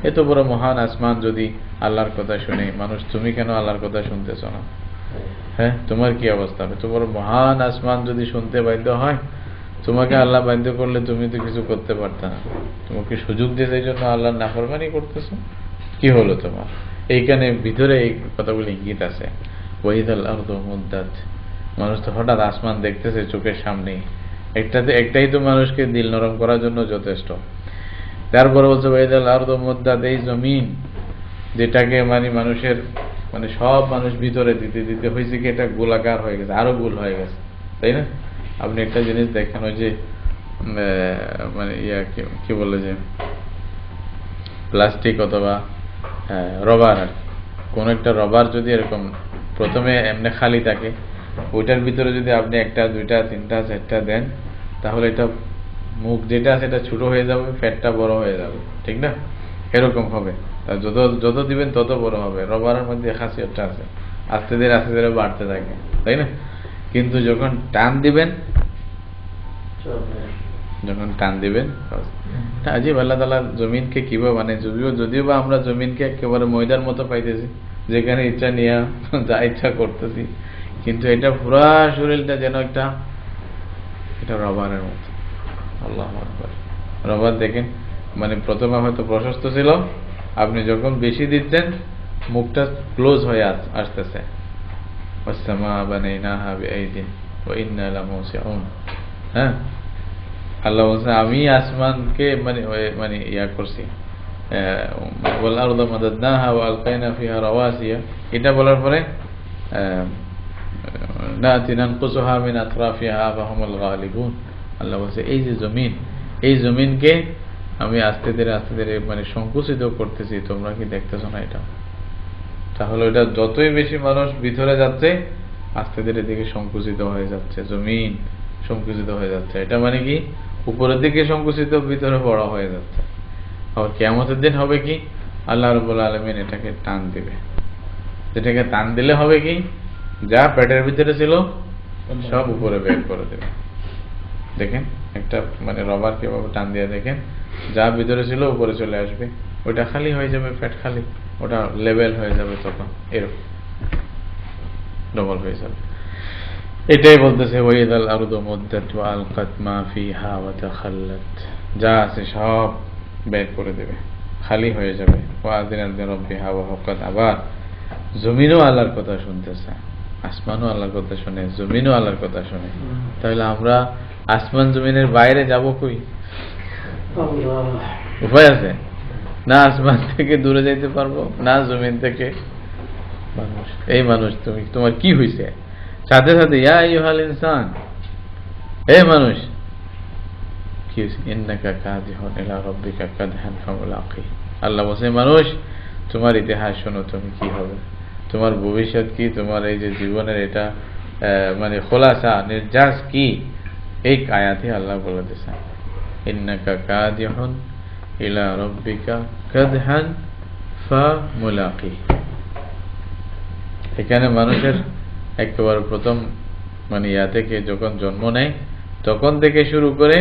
[SPEAKER 1] এত বড় মহান আসমান যদি আল্লাহর কথা শুনে, মানুষ তুমি কেন আল্লাহর কথা শুনতেছ না? হ্যাঁ, তোমার কি অবস্থা হবে? তোমার মহান আসমান যদি শুনতে বাধ্য হয়, তোমাকে আল্লাহ বাধ্য করলে তুমি তো কিছু করতে পারত না। তোমাকে সুযোগ দিয়ে সেই জন্য আল্লাহর নাফরমানি করতেছো, কি হলো তোমার? এইখানে ভিতরে এই কথাগুলি ইঙ্গিত আছে। ওয়াইদাল আরদু মুদ্দাত, মানুষ তো হঠাৎ আসমান দেখতেছে চোখের সামনে, একটাই তো মানুষকে দিল নরম করার জন্য যথেষ্ট। তারপরে বলছে ওয়াইদাল আরদু মুদ্দাত, এই জমিন যেটাকে মানে মানুষের মানে সব মানুষ ভিতরে দিতে দিতে হয়েছে কি এটা গোলাকার হয়ে গেছে, আরো গোল হয়ে গেছে, তাই না? আপনি একটা জিনিস দেখেন, ওই যে মানে ইয়া কি বলে যে প্লাস্টিক অথবা রবার, আর কোন একটা রবার যদি এরকম প্রথমে এমনি খালি থাকে, ওইটার ভিতরে যদি আপনি 1টা 2টা 3টা 4টা দেন, তাহলে এটা মুখ যেটা আছে এটা ছোট হয়ে যাবে, ফ্যাটটা বড় হয়ে যাবে, ঠিক না? এরকম হবে। যত যত দিবেন তত বড় হবে। রবারের মধ্যে খাসিয়তটা আছে, আস্তে ধীরে বাড়তে থাকে, তাই না? কিন্তু যখন টান দিবেন আজীব আল্লাহ তাআলা জমিনকে কিভাবে মানে, যদিও বা আমরা জমিনকে একেবারে ময়দার মতো পাইতেছি, যেখানে ইচ্ছা নিয়ে যা ইচ্ছা করতেছি, কিন্তু এটা পুরা শরীরটা যেন এটা রবারের মতো। আল্লাহু আকবার। রবার দেখেন মানে প্রথমে হয়তো প্রশস্ত ছিল, আপনি যখন বেশি দিচ্ছেন মুখটা ক্লোজ হয়ে আসতেছে। হ্যাঁ, আল্লাহ বলছে আমি আসমানকে মানে মানে ইয়া করছি, এটা বলার পরে আল্লাহ বলছে এই যে জমিন, এই জমিনকে আমি আস্তে ধীরে মানে সংকুচিত করতেছি, তোমরা কি দেখতেছো না এটা? তাহলে এটা যতই বেশি মানুষ ভিতরে যাচ্ছে আস্তে ধীরে দিকে সংকুচিত হয়ে যাচ্ছে, জমিন সংকুচিত হয়ে যাচ্ছে। এটা মানে কি উপরের দিকে সংকুচিত, ভিতরে বড় হয়ে যাচ্ছে। আবার কিয়ামতের দিন হবে কি আল্লাহ রাব্বুল আলামিন এটাকে টান দিবে, যেটাকে টান দিলে হবে কি যা পেটের ভিতরে ছিল সব উপরে বের করে দেবে। দেখেন একটা মানে রবার কিভাবে টান দিয়ে দেখেন, যা ভিতরে ছিল উপরে চলে আসবে, ওটা খালি হয়ে যাবে, পেট খালি, ওটা লেভেল হয়ে যাবে, তখন এরকম ডবল হয়ে যাবে। এটাই বলতেছে ওয়াইদাল আরদু মুদ্দাত ওয়া আলকাত মা ফিহা ওয়া তাখাল্লাত, যা আছে সব বের করে দেবে, খালি হয়ে যাবে। ওয়া আযিনাত লিরাব্বিহা ওয়া হুক্কাত, আবার জমিনও আল্লাহর কথা শুনতেছে, আসমানও আল্লাহর কথা শুনে, জমিনও আল্লাহর কথা শুনে। তাহলে আমরা আসমান জমিনের বাইরে যাব কই? উপায় আছে? না আসমান থেকে দূরে যাইতে পারবো, না জমিন থেকে। মানুষ, এই মানুষ তুমি, তোমার কি হয়েছে? সাথে সাথে ইয়া আইয়ুহাল ইনসান, এই মানুষ কি হয়েছে? ইন্নাকা কাদিহুন ইলা রাব্বিকা কাদহান ফামুলাকি। আল্লাহ বলে মানুষ তোমার ইতিহাস শোনো, তুমি কি হবে, তোমার ভবিষ্যৎ কি, তোমার এই যে জীবনের এটা মানে খোলাসা নির্যাস কি, এই আয়াতে আল্লাহ বলে দিয়েছেন ইন্নাকা কাদিহুন ইলা রাব্বিকা কাদহান ফামুলাকি। এখানে মানুষের একেবারে প্রথম মানে ইয়া থেকে যখন জন্ম নেয় তখন থেকে শুরু করে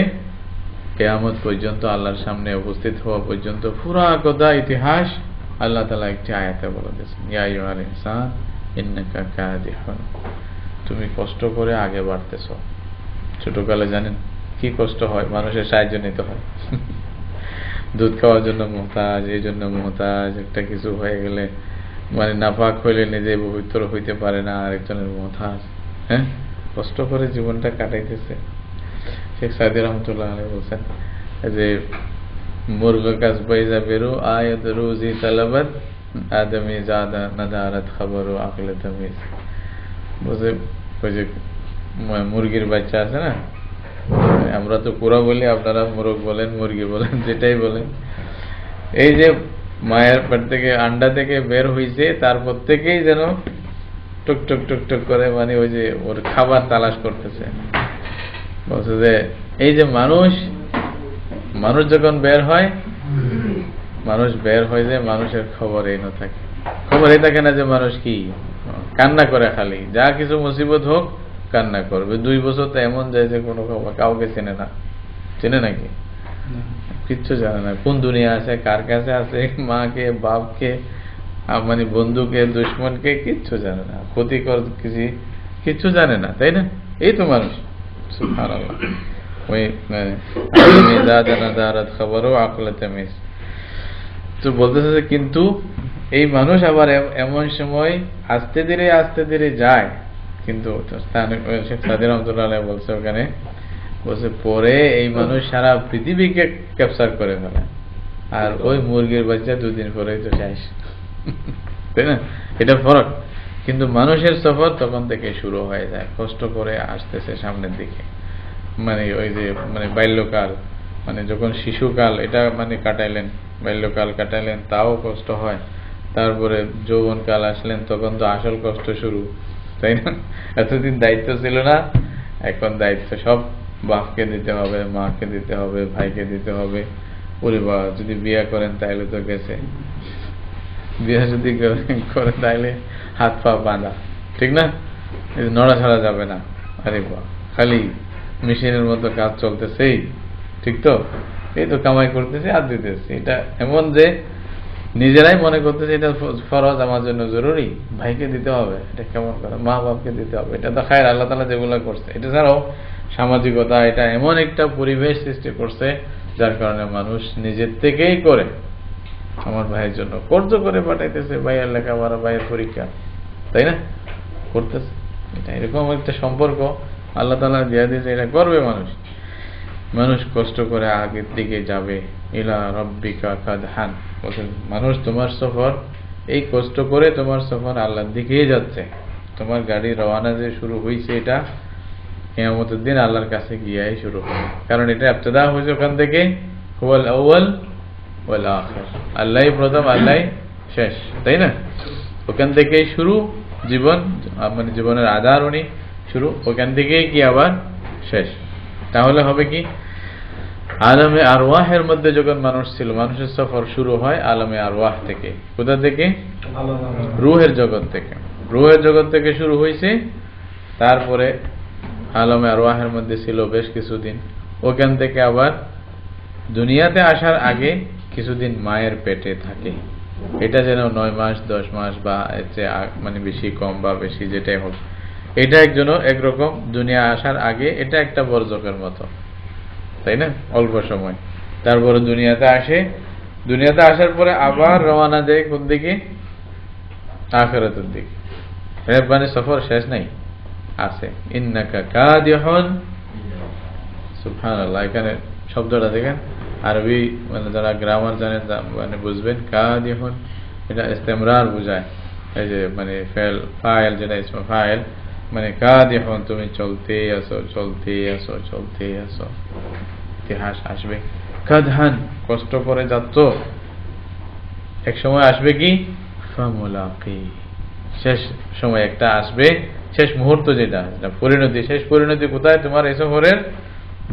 [SPEAKER 1] কিয়ামত পর্যন্ত, আল্লাহর সামনে উপস্থিত হওয়া পর্যন্ত পুরা কথা ইতিহাস আল্লাহ তাআলা একটি আয়াতে বলে দিয়েছেন ইয়া আইয়ুহাল ইনসান ইন্নাকা কাদিহুন, তুমি কষ্ট করে আগে বাড়তেছ। ছোটকালে জানেন কি কষ্ট হয়, মানুষের সাহায্য নিতে হয় দুধ খাওয়ার জন্য মুহতাজ, এই জন্য মুহতাজ, একটা কিছু হয়ে গেলে মানে নাপাক হইলে নিজে পবিত্র হইতে পারে না, আরেকজনের মুহতাজ। হ্যাঁ, কষ্ট করে জীবনটা কাটাইতেছে। শেখ সাদি রহমতুল্লাহ আলাইহি বলছেন যে মুরগ কাসবাই যাবেরু আয়াত রুজি তালাবাত আদমি জাদা নাদারাত খবরু আকলে তামিজ। বলছে ওই যে মুরগির বাচ্চা আছে না, আমরা তো পুরা বলি, আপনারা মুরগ বলেন, মুরগি বলেন, যেটাই বলেন, এই যে মায়ের পেট থেকে আন্ডা থেকে বের হইছে তারপর থেকেই যেন টুক টুক টুক টুক করে মানে ওই যে ওর খাবার তালাশ করতেছে। বলছে যে এই যে মানুষ যখন বের হয়, মানুষ বের হয়ে যায়, মানুষের খবর এই না থাকে, খবর এই থাকে না যে মানুষ কি কান্না করে, খালি যা কিছু মুসিবত হোক কান্না করবে। 2 বছর তো এমন যায় যে কোনো খবর কাউকে চেনে না, চেনে নাকি? কিচ্ছু জানে না, কোন দুনিয়া আছে, কার কাছে আছে, মাকে বাপকে মানে বন্ধুকে দুশ্মনকে কিচ্ছু জানে না, ক্ষতিকর কিছু জানে না, তাই না? এই তো মানুষ। সুবহানাল্লাহ। ওই খবরও আকলাতে মিস তো বলতেছে, কিন্তু এই মানুষ আবার এমন সময় আস্তে ধীরে যায়, কিন্তু সাদি রহমতুল্লাহ আলাইহি বলছে ওখানে, বলছে পরে এই মানুষ সারা পৃথিবীকে ক্যাপচার করে ফেলে, আর ওই মুরগির বাচ্চা 2 দিন পরেই তো শেষ তাই না? এটা ফরক। কিন্তু মানুষের সফর তখন থেকে শুরু হয়ে যায়, কষ্ট করে আসতেছে সামনের দিকে। মানে ওই যে মানে বাল্যকাল, মানে যখন শিশুকাল এটা মানে কাটাইলেন, বাল্যকাল কাটাইলেন, তাও কষ্ট হয়। তারপরে যৌবনকাল আসলেন, তখন তো আসল কষ্ট শুরু, তাই না? এতদিন দায়িত্ব ছিল না, এখন দায়িত্ব সব বাপকে দিতে হবে, মাকে দিতে হবে, ভাইকে দিতে হবে। পরিবার যদি বিয়ে করেন তাইলে তো গেছে, বিয়ে যদি করে তাইলে হাত পা বাঁধা, ঠিক না? নড়াছড়া যাবে না। আরে বাহ, খালি মেশিনের মতো কাজ চলতেছেই, ঠিক তো? এই তো কামাই করতেছে আর দিতেছে। এটা এমন যে নিজেরাই মনে করতেছে এটা ফরজ, আমার জন্য জরুরি, ভাইকে দিতে হবে, এটা কেমন করে, মা বাপকে দিতে হবে, এটা তো খায়ের, আল্লাহ তাআলা যেগুলো করছে। এটা ছাড়াও সামাজিকতা, এটা এমন একটা পরিবেশ সৃষ্টি করছে যার কারণে মানুষ নিজের থেকেই করে, আমার ভাইয়ের জন্য কর্জ করে পাঠাইতেছে, ভাইয়ের লেখাপড়া, ভাইয়ের পরীক্ষা, তাই না, করতেছে। এটা এরকম একটা সম্পর্ক আল্লাহ তাআলা দিয়ে দিয়েছে, এটা করবে মানুষ। মানুষ কষ্ট করে আগের দিকে যাবে, ইলা রাব্বিকা কাদহান, মানুষ তোমার সফর, এই কষ্ট করে তোমার সফর আল্লাহর দিকেই যাচ্ছে। তোমার গাড়ি রওনা যে শুরু হয়েছে, এটা কিয়ামতের দিন আল্লাহর কাছে গিয়েই শুরু হবে, কারণ এটা ইবতিদা হয়েছে ওখান থেকে, হুয়াল আউয়াল ওয়াল আখির, আল্লাহই প্রথম, আল্লাহই শেষ, তাই না, ওখান থেকেই শুরু জীবন, মানে জীবনের আধার উনি শুরু, ওখান থেকেই কি আবার শেষ। তাহলে হবে কি, আলমে আরওয়াহের মধ্যে যখন মানুষ ছিল, মানুষের সফর শুরু হয় আলমে আরওয়াহ থেকে। কোথা থেকে? রুহের জগৎ থেকে। রুহের জগৎ থেকে শুরু হয়েছে, তারপরে আলমে আরওয়াহের মধ্যে ছিল বেশ কিছুদিন, ওখান থেকে আবার দুনিয়াতে আসার আগে কিছুদিন মায়ের পেটে থাকে। এটা যেন 9 মাস 10 মাস বা মানে বেশি কম বা বেশি যেটাই হোক, এটা একরকম দুনিয়া আসার আগে এটা একটা বর্জকের মতো, তাই না, অল্প সময়। তারপরে দুনিয়াতে আসে, দুনিয়াতে আসার পরে আবার রওনা দেয় কোন দিকে? আখিরাতের দিকে। মানে সফর শেষ নাই, আছে। ইন্নাকা কাদিহুন, সুবহানাল্লাহ। এখানে শব্দটা দেখেন, আরবি মানে যারা গ্রামার জানেন মানে বুঝবেন, কাদিহুন এটা ইস্তেমরার বোঝায়। এই যে মানে ফেল ফাইল, যেটা ইসমে ফাইল, মানে কাদিহুন তুমি চলতেই আসো, চলতেই আসো, চলতেই আসো। ইতিহাস আসবে, কাদহান কষ্ট করে যাচ্ছ, এক সময় আসবে কি ফামুলাকি, শেষ সময় একটা আসবে, শেষ মুহূর্ত যেটা পরিণতি। শেষ পরিণতি কোথায়? তোমার এই সফরের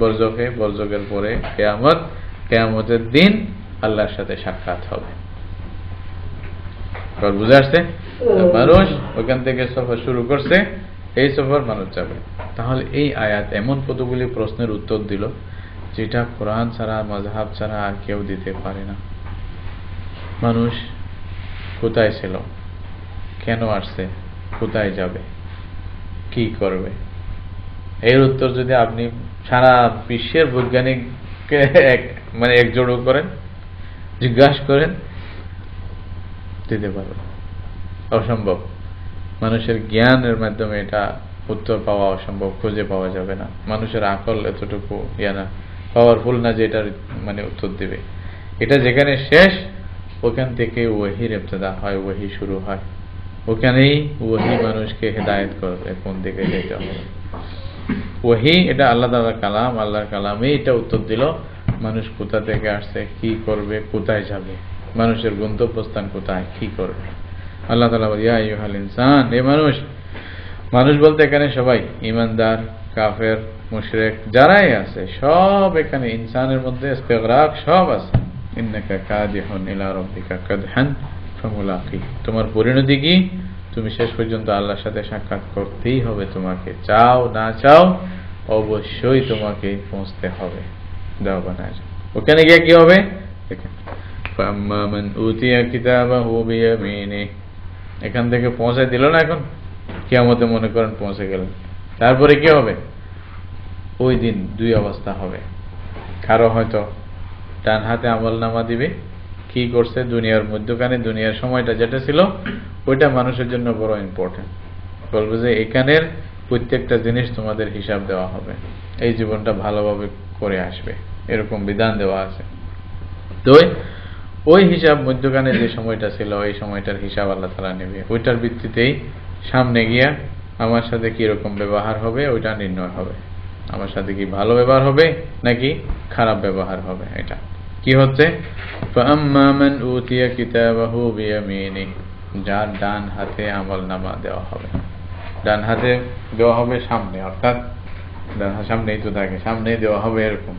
[SPEAKER 1] বর্জকে, বর্জকের পরে কিয়ামত, কিয়ামতের দিন আল্লাহর সাথে সাক্ষাৎ হবে। বুঝে আসছে? মানুষ ওখান থেকে সফর শুরু করছে, এই সফর মানুষ যাবে। তাহলে এই আয়াত এমন কতগুলি প্রশ্নের উত্তর দিল যেটা কোরআন ছাড়া, মাযহাব ছাড়া আর কেউ দিতে পারে না। মানুষ কোথায় ছিল, কেন আসছে, কোথায় যাবে, কি করবে, এর উত্তর যদি আপনি সারা বিশ্বের বৈজ্ঞানিককে মানে একজোট করেন, জিজ্ঞাসা করেন, দিতে পারবেন, অসম্ভব। মানুষের জ্ঞানের মাধ্যমে এটা উত্তর পাওয়া অসম্ভব, খুঁজে পাওয়া যাবে না। মানুষের আকল এতটুকু না, পাওয়ারফুল না যে এটার মানে উত্তর দিবে। এটা যেখানে শেষ, ওখান থেকে ওহীর ইবতিদা হয়, ওহী শুরু হয়, ওখানেই ওহী মানুষকে হেদায়েত করবে কোন দিকে যেতে হবে। ওহী এটা আল্লাহ তাআলার কালাম, আল্লাহর কালামে এটা উত্তর দিল মানুষ কোথা থেকে আসছে, কি করবে, কোথায় যাবে, মানুষের গন্তব্যস্থান কোথায়, কি করবে। আল্লাহ তাআলা বলে, ইয়া আইয়ুহাল ইনসান, এ মানুষ। মানুষ বলতে এখানে সবাই, ঈমানদার, কাফের, মুশরিক যারাই আছে সব এখানে, ইনসানের মধ্যে ইস্তিগরাক সব আছে। ইন্নাকা কাদিহুন ইলা রাব্বিকা কাদহান ফামুলাকি, তোমার পরিণতি কি? তুমি শেষ পর্যন্ত আল্লাহর সাথে সাক্ষাৎ করতেই হবে, তোমাকে চাও না চাও অবশ্যই তোমাকে পৌঁছতে হবে। দাও বানায় ওখানে গিয়ে কি হবে? দেখেন, ফাম্মা মান উতিয়া কিতাবাহু বিয়ামিনি, এখান থেকে পৌঁছে দিল না, এখন কিয়ামতে মনে করেন পৌঁছে গেলেন। তারপরে কি হবে? ওই দিন দুই অবস্থা হবে। কারো হয়তো ডান হাতে আমলনামা দিবে, কি করছে দুনিয়ার মধ্যখানে, দুনিয়ার সময়টা যেটা ছিল ওইটা মানুষের জন্য বড় ইম্পর্টেন্ট। বলবে যে এখানের প্রত্যেকটা জিনিস তোমাদের হিসাব দেওয়া হবে, এই জীবনটা ভালোভাবে করে আসবে, এরকম বিধান দেওয়া আছে। তো ওই হিসাব মধ্যখানে যে সময়টা ছিল, ওই সময়টার হিসাব আল্লাহ তাআলা নেবে। ওইটার ভিত্তিতেই সামনে গিয়া আমার সাথে কি রকম ব্যবহার হবে ওইটা নির্ণয় হবে। আমার সাথে কি ভালো ব্যবহার হবে নাকি খারাপ ব্যবহার হবে। এটা কি হচ্ছে? ফাম্মা মান উতিয়া কিতাবাহু বিয়ামিনি, যার ডান হাতে আমলনামা দেওয়া হবে। ডান হাতে দেওয়া হবে সামনে, অর্থাৎ ডান হাত সামনেই তো থাকে, সামনেই দেওয়া হবে এরকম।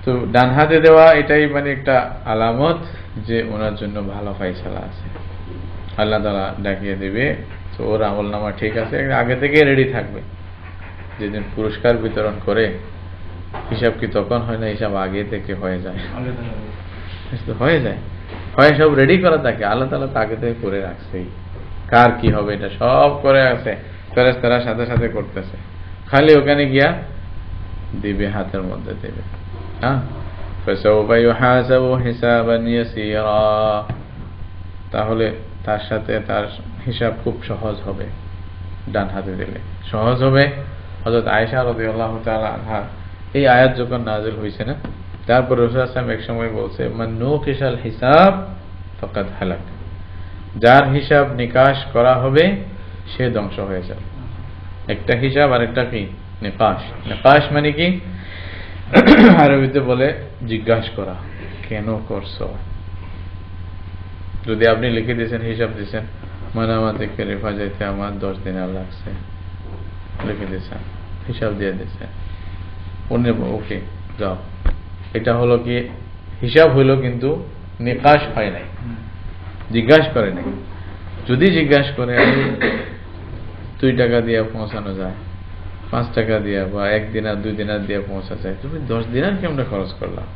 [SPEAKER 1] তো ডান হাতে দেওয়া এটাই মানে একটা আলামত যে ওনার জন্য ভালো ফায়সালা আছে, আল্লাহ তাআলা ডাকিয়ে দিবে। তো ওর আমলনামা ঠিক আছে, আগে থেকে রেডি থাকবে। যেদিন পুরস্কার বিতরণ করে হিসাব কি তখন হয় না, হিসাব আগে থেকে হয়ে যায়, হয়ে যায়, হয় সব রেডি করা থাকে। আল্লাহ তাআলা তো আগে থেকে করে রাখছেই, কার কি হবে এটা সব করে আছে, ফেরেশতারা সাথে সাথে করতেছে, খালি ওখানে গিয়া দিবে, হাতের মধ্যে দেবে। হ্যাঁ, ফাসাউফা ইউহাসাবু হিসাবান ইয়াসীরা, তাহলে তার সাথে তার হিসাব খুব সহজ হবে, ডান হাতে দিলে সহজ হবে। হযরত আয়েশা রাদিয়াল্লাহু তাআলা আনহা এই আয়াত যখন নাযিল হয়েছে না, তারপর রাসূল সাল্লাল্লাহু আলাইহি ওয়াসাল্লাম এক সময় বলছে, মান নুকিশাল হিসাব ফাকাদ হালাক, যার হিসাব নিকাশ করা হবে সে ধ্বংস হয়ে যাবে। একটা হিসাব আর একটা কি নিকাশ। নিকাশ মানে কি আরবিতে বলে জিজ্ঞাসা করা, কেন করছো। যদি আপনি লিখে দিয়েছেন, হিসাব দিয়েছেন, মানে আমার থেকে রেফা যাইতে আমার 10 দিনার লাগছে, লিখে দিয়েছেন, হিসাব দিয়ে দিয়েছেন, ওকে যাও, এটা হলো কি হিসাব হইলো, কিন্তু নিকাশ হয় নাই, জিজ্ঞাসা করে নাই। যদি জিজ্ঞাসা করে 2 টাকা দিয়ে পৌঁছানো যায়, 5 টাকা দিয়ে, বা 1 দিনার 2 দিনার দিয়ে পৌঁছা যায়, তুমি 10 দিনার কেমনে খরচ করলাম,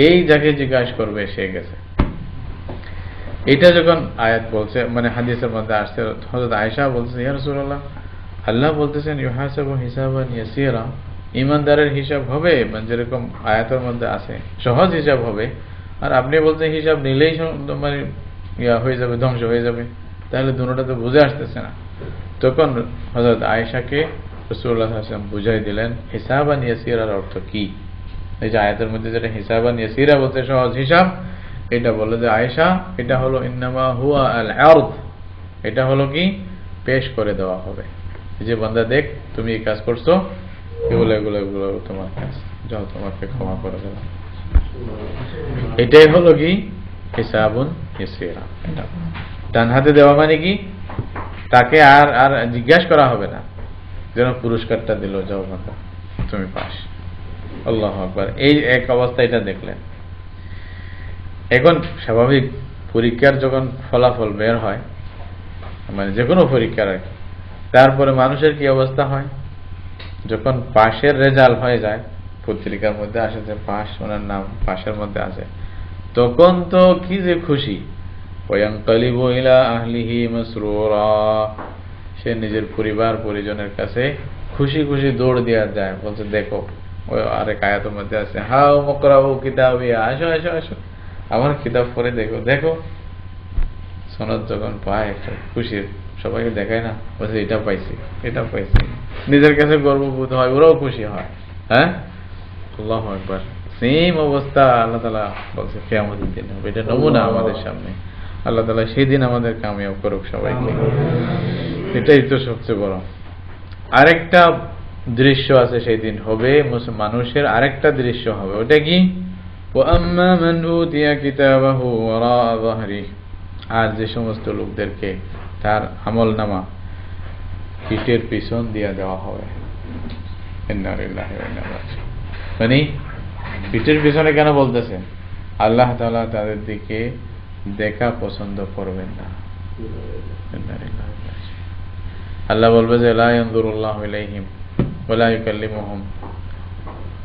[SPEAKER 1] এই যাকে জিজ্ঞাসা করবে সে গেছে। এটা যখন আয়াত বলছে, মানে হাদিসের মধ্যে আসছে, হযরত আয়েশা বলছে, ইয়া রাসূলুল্লাহ, আল্লাহ বলতেছেন ইউহাসাবু হিসাবান ইয়াসীরা, ঈমানদারের হিসাব হবে মানে যেরকম আয়াতের মধ্যে আছে সহজ হিসাব হবে, আর আপনি বলছেন হিসাব নিলেই মানে হয়ে যাবে, ধ্বংস হয়ে যাবে, তাহলে দুটোটা তো বুঝে আসতেছে না। তখন হযরত আয়েশাকে রাসূলুল্লাহ সাল্লাল্লাহু আলাইহি ওয়াসাল্লাম বুঝাই দিলেন হিসাবান ইয়াসীরার অর্থ কি। এই যে আয়াতের মধ্যে যেটা হিসাবান ইয়াসীরা বলতে সহজ হিসাব, এটা বলে যে আয়েশা, এটা হলো ইন্নামা হুয়া আল আরদ, এটা হলো কি পেশ করে দেওয়া হবে, এই যে বান্দা দেখ তুমি এই কাজ করছো, এগুলো এগুলো এগুলো তোমার কাজ, যাও তোমাকে ক্ষমা করে দিলাম। এটাই হলো কি হিসাবুন ইয়াসীরা। এটা ডান হাতে দেওয়া মানে কি তাকে আর আর জিজ্ঞাসা করা হবে না, যেন পুরস্কারটা দিল, যাও বান্দা তুমি পাস। আল্লাহু আকবার। এই এক অবস্থা এটা দেখলেন। এখন স্বাভাবিক পরীক্ষার যখন ফলাফল বের হয়, মানে যে কোনো পরীক্ষার, তারপরে মানুষের কি অবস্থা হয়, যখন পাশের রেজাল্ট হয়ে যায়, পত্রিকার মধ্যে আসে যে পাশ, ওনার নাম পাশের মধ্যে আছে, তখন তো কি যে খুশি, ওয়ায়ানকালিবু ইলা আহলিহি মাসরুরা, সে নিজের পরিবার পরিজনের কাছে খুশি খুশি দৌড় দেওয়া যায়, বলছে দেখো ওই আরেক আয়াতের মধ্যে আছে, হাও মুকরাউ কিতাবিয়া, আসো আসো আসো আমার কিতাব পড়ে দেখো দেখো। সনদ যখন পায় একটা খুশির, সবাইকে দেখায় না, বলছে এটা পাইছি এটা পাইছি, নিজের কাছে গর্ববোধ হয়, ওরাও খুশি হয়। হ্যাঁ, আল্লাহু আকবার। সেম অবস্থা আল্লাহ তাআলা বলছে কিয়ামতের দিন হবে। এটা নমুনা আমাদের সামনে। আল্লাহ তাআলা সেই দিন আমাদের কামিয়াব করুক সবাইকে। এটাই তো সবচেয়ে বড়। আরেকটা দৃশ্য আছে সেই দিন হবে, মানুষের আরেকটা দৃশ্য হবে, ওটা কি, ওয়াম্মা মান উতিয়া কিতাবাহু ওয়ারা যাহরি, আর যে সমস্ত লোকদেরকে তার আমলনামা পিঠের পিছন দিয়ে দেওয়া হবে। ইন্না লিল্লাহি ওয়া ইন্না ইলাইহি রাজিউন। মানে পিঠের পিছনে কেন বলতেছেন, আল্লাহ তাআলা তাদের দিকে দেখা পছন্দ করবেন না। ইন্না লিল্লাহি ওয়া ইন্না ইলাইহি রাজিউন। আল্লাহ বলবে যে লা ইয়ানজুরুল্লাহু ইলাইহিম ওয়া লা ইউকাল্লিমুহুম,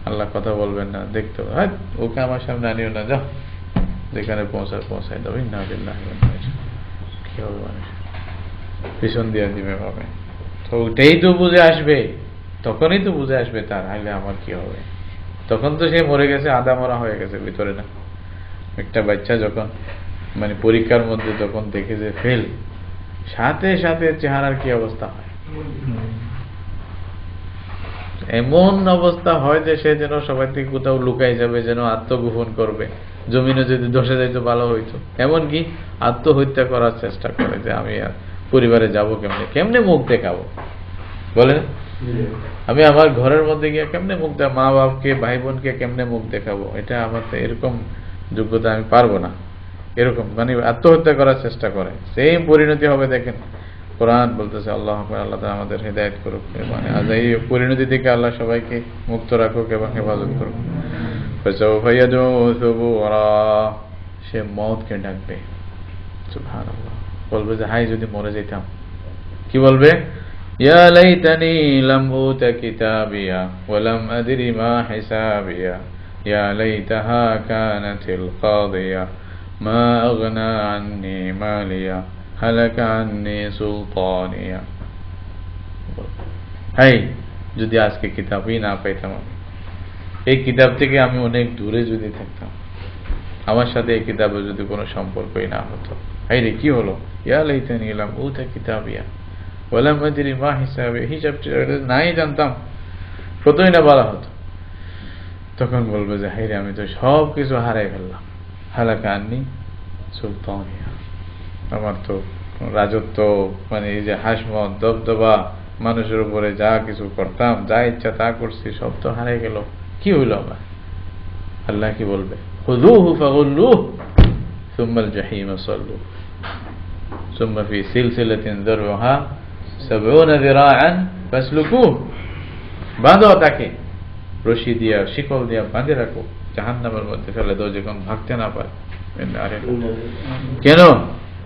[SPEAKER 1] আল্লাহ কথা বলবেন না, দেখতো হ্যাঁ ওকে আমার সামনে আনিও না, যাও যেখানে পৌঁছায় দাও। ইন্না লিল্লাহি ওয়া ইন্না ইলাইহি রাজিউন। কি হবে মানুষ পিছন দিয়ে দিবে ভাবে, তো ওটাই তো বুঝে আসবে, তখনই তো বুঝে আসবে তার, আইলে আমার কি হবে। তখন তো সে মরে গেছে, আদা মরা হয়ে গেছে ভিতরে না। একটা বাচ্চা যখন মানে পরীক্ষার মধ্যে যখন দেখে যে ফেল, সাথে সাথে চেহারার কি অবস্থা হয়, এমন অবস্থা হয় যে সে যেন সবাই থেকে কোথাও লুকাই যাবে, যেন আত্মগোপন করবে, জমিনে যদি ধসে যাইতো ভালো হইতো, এমনকি আত্মহত্যা করার চেষ্টা করে যে আমি আর পরিবারে যাবো কেমনে, কেমনে মুখ দেখাবো বলেন, আমি আমার ঘরের মধ্যে গিয়ে কেমনে মুখ দেখাবো, মা বাপকে ভাই বোনকে কেমনে মুখ দেখাবো, এটা আমার তো এরকম যোগ্যতা আমি পারবো না, এরকম মানে আত্মহত্যা করার চেষ্টা করে। সেম পরিণতি হবে। দেখেন কোরআন বলতেছে, আল্লাহ আল্লাহ আমাদের হেদায়েত করুক, মানে আজ এই পরিণতি থেকে আল্লাহ সবাইকে মুক্ত রাখুক এবং হেফাজত করুক। সে মওতকে ডাকবে, সুবহানাল্লাহ, বলবে যে হাই যদি মরে যেতাম। কি বলবে, ইয়া লাইতানি লাম উতা কিতাবিয়া ওয়া লাম আদরি মা হিসাবিয়া ইয়া লাইতাহা কানাতিল কাদিয়া মা আগনা আন্নি মালিয়া হালাকা আন্নি সুলতানিয়া। হাই যদি আজকে কিতাবই না পাইতাম, এই কিতাব থেকে আমি অনেক দূরে যদি থাকতাম, আমার সাথে এই কিতাবের যদি কোনো সম্পর্কই না হতো, এই রে কি হলো, ইয়া লাইতানি লাম উতা কিতাবিয়া ওয়া লাম আদরি মা হিসাবে, হিসাব নাই জানতাম, কতই না বলা হতো। তখন বলবে যে হাই রে, আমি তো সব কিছু হারাই ফেললাম। হালাকা আন্নি সুলতানিয়া, আমার তো রাজত্ব, মানে এই যে হাসমত দবদবা, মানুষের উপরে যা কিছু করতাম, যা ইচ্ছা তা করছি, সব তো হারাই গেল, কি হইল আমার? আল্লাহ কি বলবে, খুযূহু ফাগুল্লুহু সুম্মাল জাহিম সাল্লুহু সুম্মা ফি সিলসিলাতিন যারউহা ৭০ যিরাআন ফাসলুকুহু, বাঁধো তাকে, রশি দিয়া শিকল দিয়া বাঁধে রাখো, জাহান্নামের মধ্যে ফেলে দাও, যখন ভাগতে না পারে। কেন?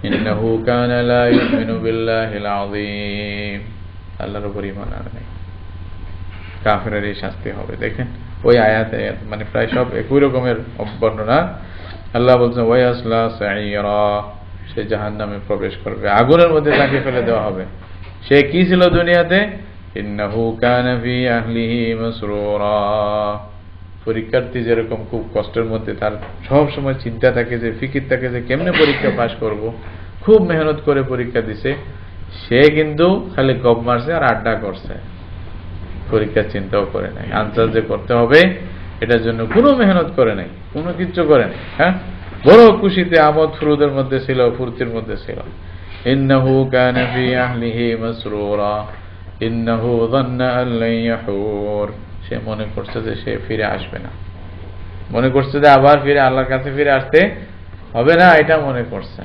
[SPEAKER 1] ইন্নাহু কানা লা ইউমিনু বিল্লাহিল আযীম, আল্লাহর উপর ঈমান আনে নাই, কাফেরের এই শাস্তি হবে। দেখেন ওই আয়াতে মানে প্রায় সব একই রকমের বর্ণনা। আল্লাহ বলছেন ওয়ায়াসলা সাঈরা, সে জাহান্নামে প্রবেশ করবে, আগুনের মধ্যে তাকে ফেলে দেওয়া হবে। সে কি ছিল দুনিয়াতে? ইন্নাহু কানা ফি আহলিহি মাসরুরা, পরীক্ষার্থী যেরকম খুব কষ্টের মধ্যে, তার সব সময় চিন্তা থাকে, যে ফিকির থাকে যে কেমনে পরীক্ষা পাশ করব, খুব মেহনত করে পরীক্ষা দিছে, সে কিন্তু খালি গপ মারছে আর আড্ডা করছে, পরীক্ষার চিন্তাও করে নাই, আনসার যে করতে হবে এটার জন্য কোনো মেহনত করে নাই, কোনো কিছু করে নাই। হ্যাঁ, বড় খুশিতে আমোদ ফুরুদের মধ্যে ছিল, ফুর্তির মধ্যে ছিল। ইন্নাহু কানা ফি আহলিহি মাসরুরা ইন্নাহু যান্না আন লা ইয়াহুর, সে মনে করছে যে সে ফিরে আসবে না, মনে করছে যে আবার ফিরে আল্লাহর কাছে ফিরে আসতে হবে না, এটা মনে করছে।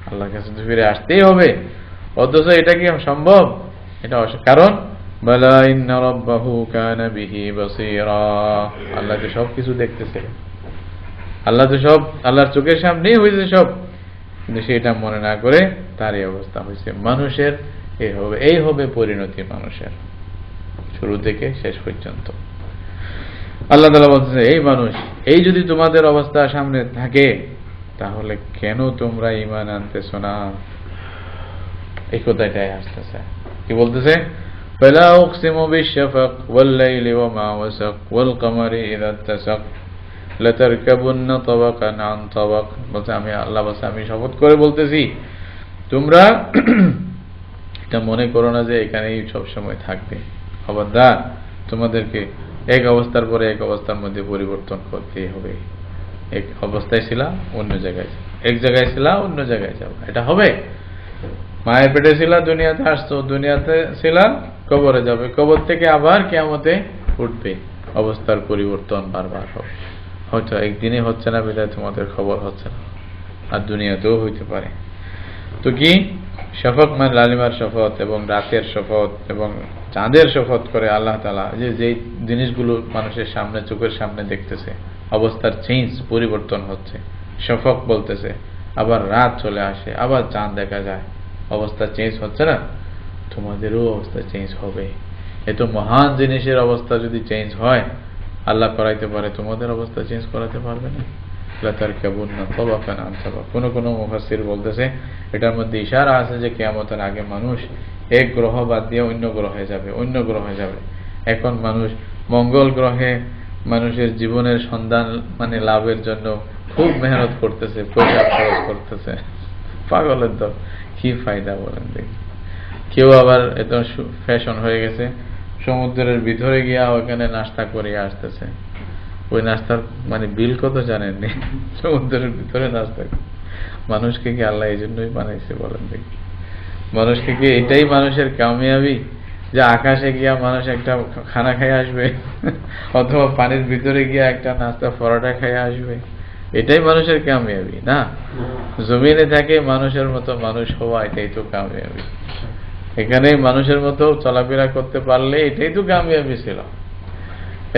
[SPEAKER 1] আল্লাহর কাছে তো ফিরে আসতেই হবে, অথচ এটা কি সম্ভব? এটা কারণ বালা ইন্না রাব্বাহু কানা বিহি বাসীরা, আল্লাহ তো সবকিছু দেখতেছে, আল্লাহ তো সব আল্লাহর চোখের সামনেই হয়েছে সব, কিন্তু সেটা মনে না করে তার এই অবস্থা হয়েছে। মানুষের এই হবে পরিণতি, মানুষের শুরু থেকে শেষ পর্যন্ত। আল্লাহ তাআলা বলতেছে, এই মানুষ, এই যদি তোমাদের অবস্থা সামনে থাকে, তাহলে কেন তোমরা ঈমান আনতেছ না? এই কথাটাই আসতেছে। কি বলতেছে? ফালা উকসিমু বিশ-শাফাক ওয়াল লাইলি ওয়া মা ওয়াসাক ওয়াল কমারি ইযা ইত্তাসাক লাতারকাবুন্না তাবাকান আন তাবাক, বলতে আমি আল্লাহ বলছে, আমি শপথ করে বলতেছি, তোমরা এটা মনে করো না যে এখানেই সব সময় থাকবে। খবরদার, তোমাদেরকে এক অবস্থার পরে এক অবস্থার মধ্যে পরিবর্তন করতেই হবে। এক অবস্থায় ছিলা, অন্য জায়গায়, এক জায়গায় ছিলা, অন্য জায়গায় যাও, এটা হবে। মায়ের পেটে ছিলা, দুনিয়াতে আসছো, দুনিয়াতে ছিলা, কবরে যাবে, কবর থেকে আবার কিয়ামতে উঠবে, অবস্থার পরিবর্তন বারবার হবে। হয়তো একদিনে হচ্ছে না বিধায় তোমাদের খবর হচ্ছে না, আর দুনিয়াতেও হইতে পারে। তো কি শপথ, মানে লালিমার শপথ এবং রাতের শপথ এবং চাঁদের শপথ করে আল্লাহ তাআলা, যে জিনিসগুলো মানুষের সামনে, চোখের সামনে দেখতেছে, অবস্থার চেঞ্জ, পরিবর্তন হচ্ছে, শফক বলতেছে, আবার রাত চলে আসে, আবার চাঁদ দেখা যায়, অবস্থা চেঞ্জ হচ্ছে না? তোমাদেরও অবস্থা চেঞ্জ হবে। এত মহান জিনিসের অবস্থা যদি চেঞ্জ হয়, আল্লাহ করাইতে পারে, তোমাদের অবস্থা চেঞ্জ করাতে পারবে না? লাতারকাবুন্না তাবাকান আন তাবাক। কোন মুফাসসির বলতেছে এটার মধ্যে ইশারা আছে যে কিয়ামতের আগে মানুষ এক গ্রহ বাদ দিয়ে অন্য গ্রহে যাবে, অন্য গ্রহে যাবে। এখন মানুষ মঙ্গল গ্রহে মানুষের জীবনের সন্ধান, মানে লাভের জন্য খুব মেহনত করতেছে, পয়সা খরচ করতেছে। পাগলের তো কি ফায়দা বলেন দেখি। কেউ আবার এত ফ্যাশন হয়ে গেছে, সমুদ্রের ভিতরে গিয়া ওখানে নাস্তা করে আসতেছে। ওই নাস্তার মানে বিল কত জানেননি? সমুদ্রের ভিতরে নাস্তা। মানুষকে কি আল্লাহ এই জন্যই বানাইছে বলেন দেখি? মানুষকে কি এটাই মানুষের কামিয়াবি, যে আকাশে গিয়া মানুষ একটা খানা খাই আসবে, অথবা পানির ভিতরে গিয়া একটা নাস্তা পরোটা খাই আসবে? এটাই মানুষের কামিয়াবি না? জমিনে থাকে মানুষের মতো মানুষ হওয়া, এটাই তো কামিয়াবি। এখানে মানুষের মতো চলাফেরা করতে পারলে এটাই তো কামিয়াবি ছিল।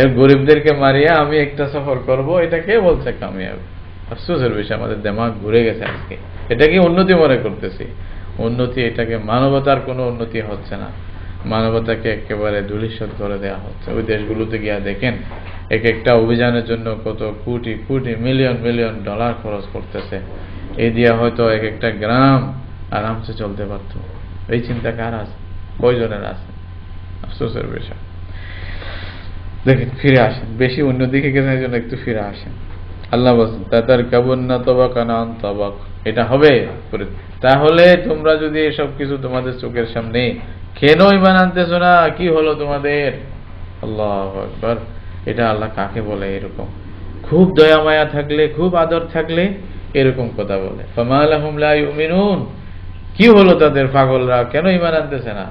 [SPEAKER 1] এর গরিবদেরকে মারিয়া আমি একটা সফর করব, এটা কে বলছে কামিয়াবি? আফসোসের বিষয়, আমাদের দিমাগ ঘুরে গেছে আজকে। এটাকে উন্নতি মনে করতেছি, উন্নতি, এটাকে মানবতার কোনো উন্নতি হচ্ছে না, মানবতাকে একেবারে ধূলিসাৎ করে দেওয়া হচ্ছে। ওই দেশগুলোতে গিয়া দেখেন, এক একটা অভিযানের জন্য কত crore crore, million million dollar খরচ করতেছে। এই দিয়া হয়তো এক একটা গ্রাম আরামসে চলতে পারত। এই চিন্তা কার আছে? কয়জনের আছে? আফসোসের বিষয়। দেখেন ফিরে আসেন, বেশি অন্যদিকে গেছেন এই জন্য একটু ফিরে আসেন। আল্লাহ বলছেন তাতার কাবুন্না তবাকান আন তবাক, এটা হবে। তাহলে তোমরা যদি এসব কিছু তোমাদের চোখের সামনে, কেন ঈমান আনতেছো না, কি হলো তোমাদের? আল্লাহু আকবার। এটা আল্লাহ কাকে বলে? এরকম খুব দয়া মায়া থাকলে, খুব আদর থাকলে এরকম কথা বলে। ফামা লাহুম লা ইউমিনুন, কি হলো তাদের, পাগলরা কেন ঈমান আনতেছে না?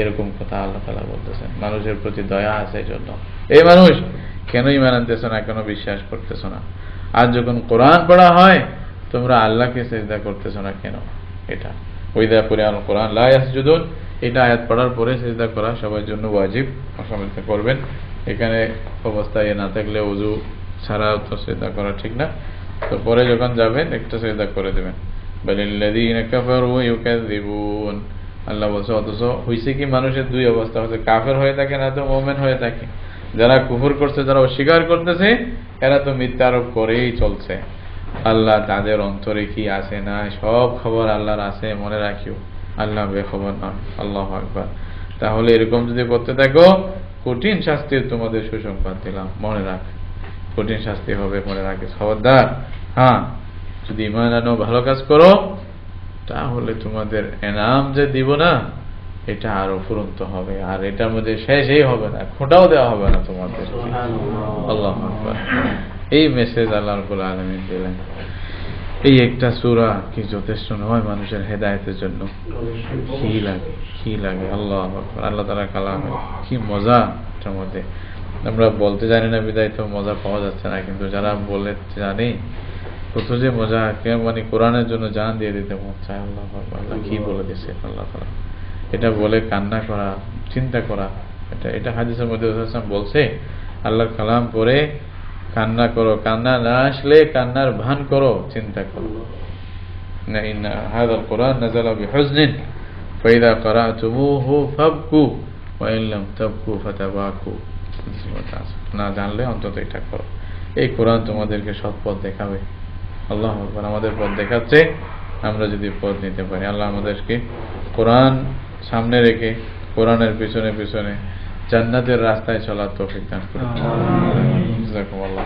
[SPEAKER 1] এরকম কথা আল্লাহ তাআলা বলতেছেন। মানুষের প্রতি দয়া আছে এই জন্য, এই মানুষ কেন ঈমান আনতেছ না, কেন বিশ্বাস করতেছ না? আর যখন কোরআন পড়া হয় তোমরা আল্লাহকে সিজদা করতেছ না কেন? এটা ওয়াইদা কুরিআল কোরআন লা ইয়াসজুদুন, এটা আয়াত পড়ার পরে সিজদা করা সবার জন্য ওয়াজিব, অসমর্থ করবেন। এখানে অবস্থায় না থাকলে ওযু ছাড়া তো সিজদা করা ঠিক না, তো পরে যখন যাবেন একটা সিজদা করে দেবেন। বালিল্লাযীনা কাফারু ইউকাযযিবুন, আল্লাহ বলছে। অথচ হইছে কি, মানুষের দুই অবস্থা হচ্ছে, কাফের হয়ে থাকে না তো মুমিন হয়ে থাকে। যারা কুফর করছে, যারা অস্বীকার করতেছে, এরা তো মিথ্যা আরোপ করেই চলছে। আল্লাহ তাদের অন্তরে কি আছে না সব খবর আল্লাহর আছে, মনে রাখিও, আল্লাহ বেখবর নয়। আল্লাহু আকবার। তাহলে এরকম যদি করতে থাকো, কঠিন শাস্তির তোমাদের সুসংবাদ দিলাম, মনে রাখ, কঠিন শাস্তি হবে, মনে রাখিস, খবরদার। হ্যাঁ, যদি ঈমান আনো, ভালো কাজ করো, তাহলে তোমাদের এনাম যে দিব না, এটা আরো ফুরন্ত হবে, আর এটার মধ্যে শেষই হবে না, খোঁটাও দেওয়া হবে না তোমাদের। আল্লাহু আকবার। এই মেসেজ আল্লাহ রাব্বুল আলামিন দিলেন। এই একটা সূরা কি যথেষ্ট নয় মানুষের হেদায়েতের জন্য? কি লাগে, কি লাগে! আল্লাহু আকবার। আল্লাহ তাআলা কালামে কি মজা এটার মধ্যে। আমরা বলতে জানি না বিদায় তো মজা পাওয়া যাচ্ছে না, কিন্তু যারা বলে জানে কত যে মজা, মানে কোরআনের জন্য জান দিয়ে দিতে মন চায়। আল্লাহ আল্লাহ কি বলে দিচ্ছে আল্লাহ তাআলা, এটা বলে কান্না করা, চিন্তা করা। এটা হাদিসের মধ্যে রাসূল বলছে, আল্লাহর কালাম পড়ে কান্না করো, কান্না না আসলে কান্নার ভান করো, চিন্তা করো। না ইন্না হাযাল কুরআন নাযালা বিহুজনিন ফাইযা ক্বারাতুমুহু ফাবকু ওয়া ইন লাম তাবকু ফাতাবাকু। না জানলে অন্তত এটা করো। এই কোরআন তোমাদেরকে সৎ পথ দেখাবে। আল্লাহু আকবার। আমাদের পথ দেখাচ্ছে, আমরা যদি পথ নিতে পারি। আল্লাহ আমাদেরকে কোরআন সামনে রেখে কোরআনের পিছনে পিছনে জান্নাতের রাস্তায় চলার তৌফিক দান করুন। জাযাকুমুল্লাহ।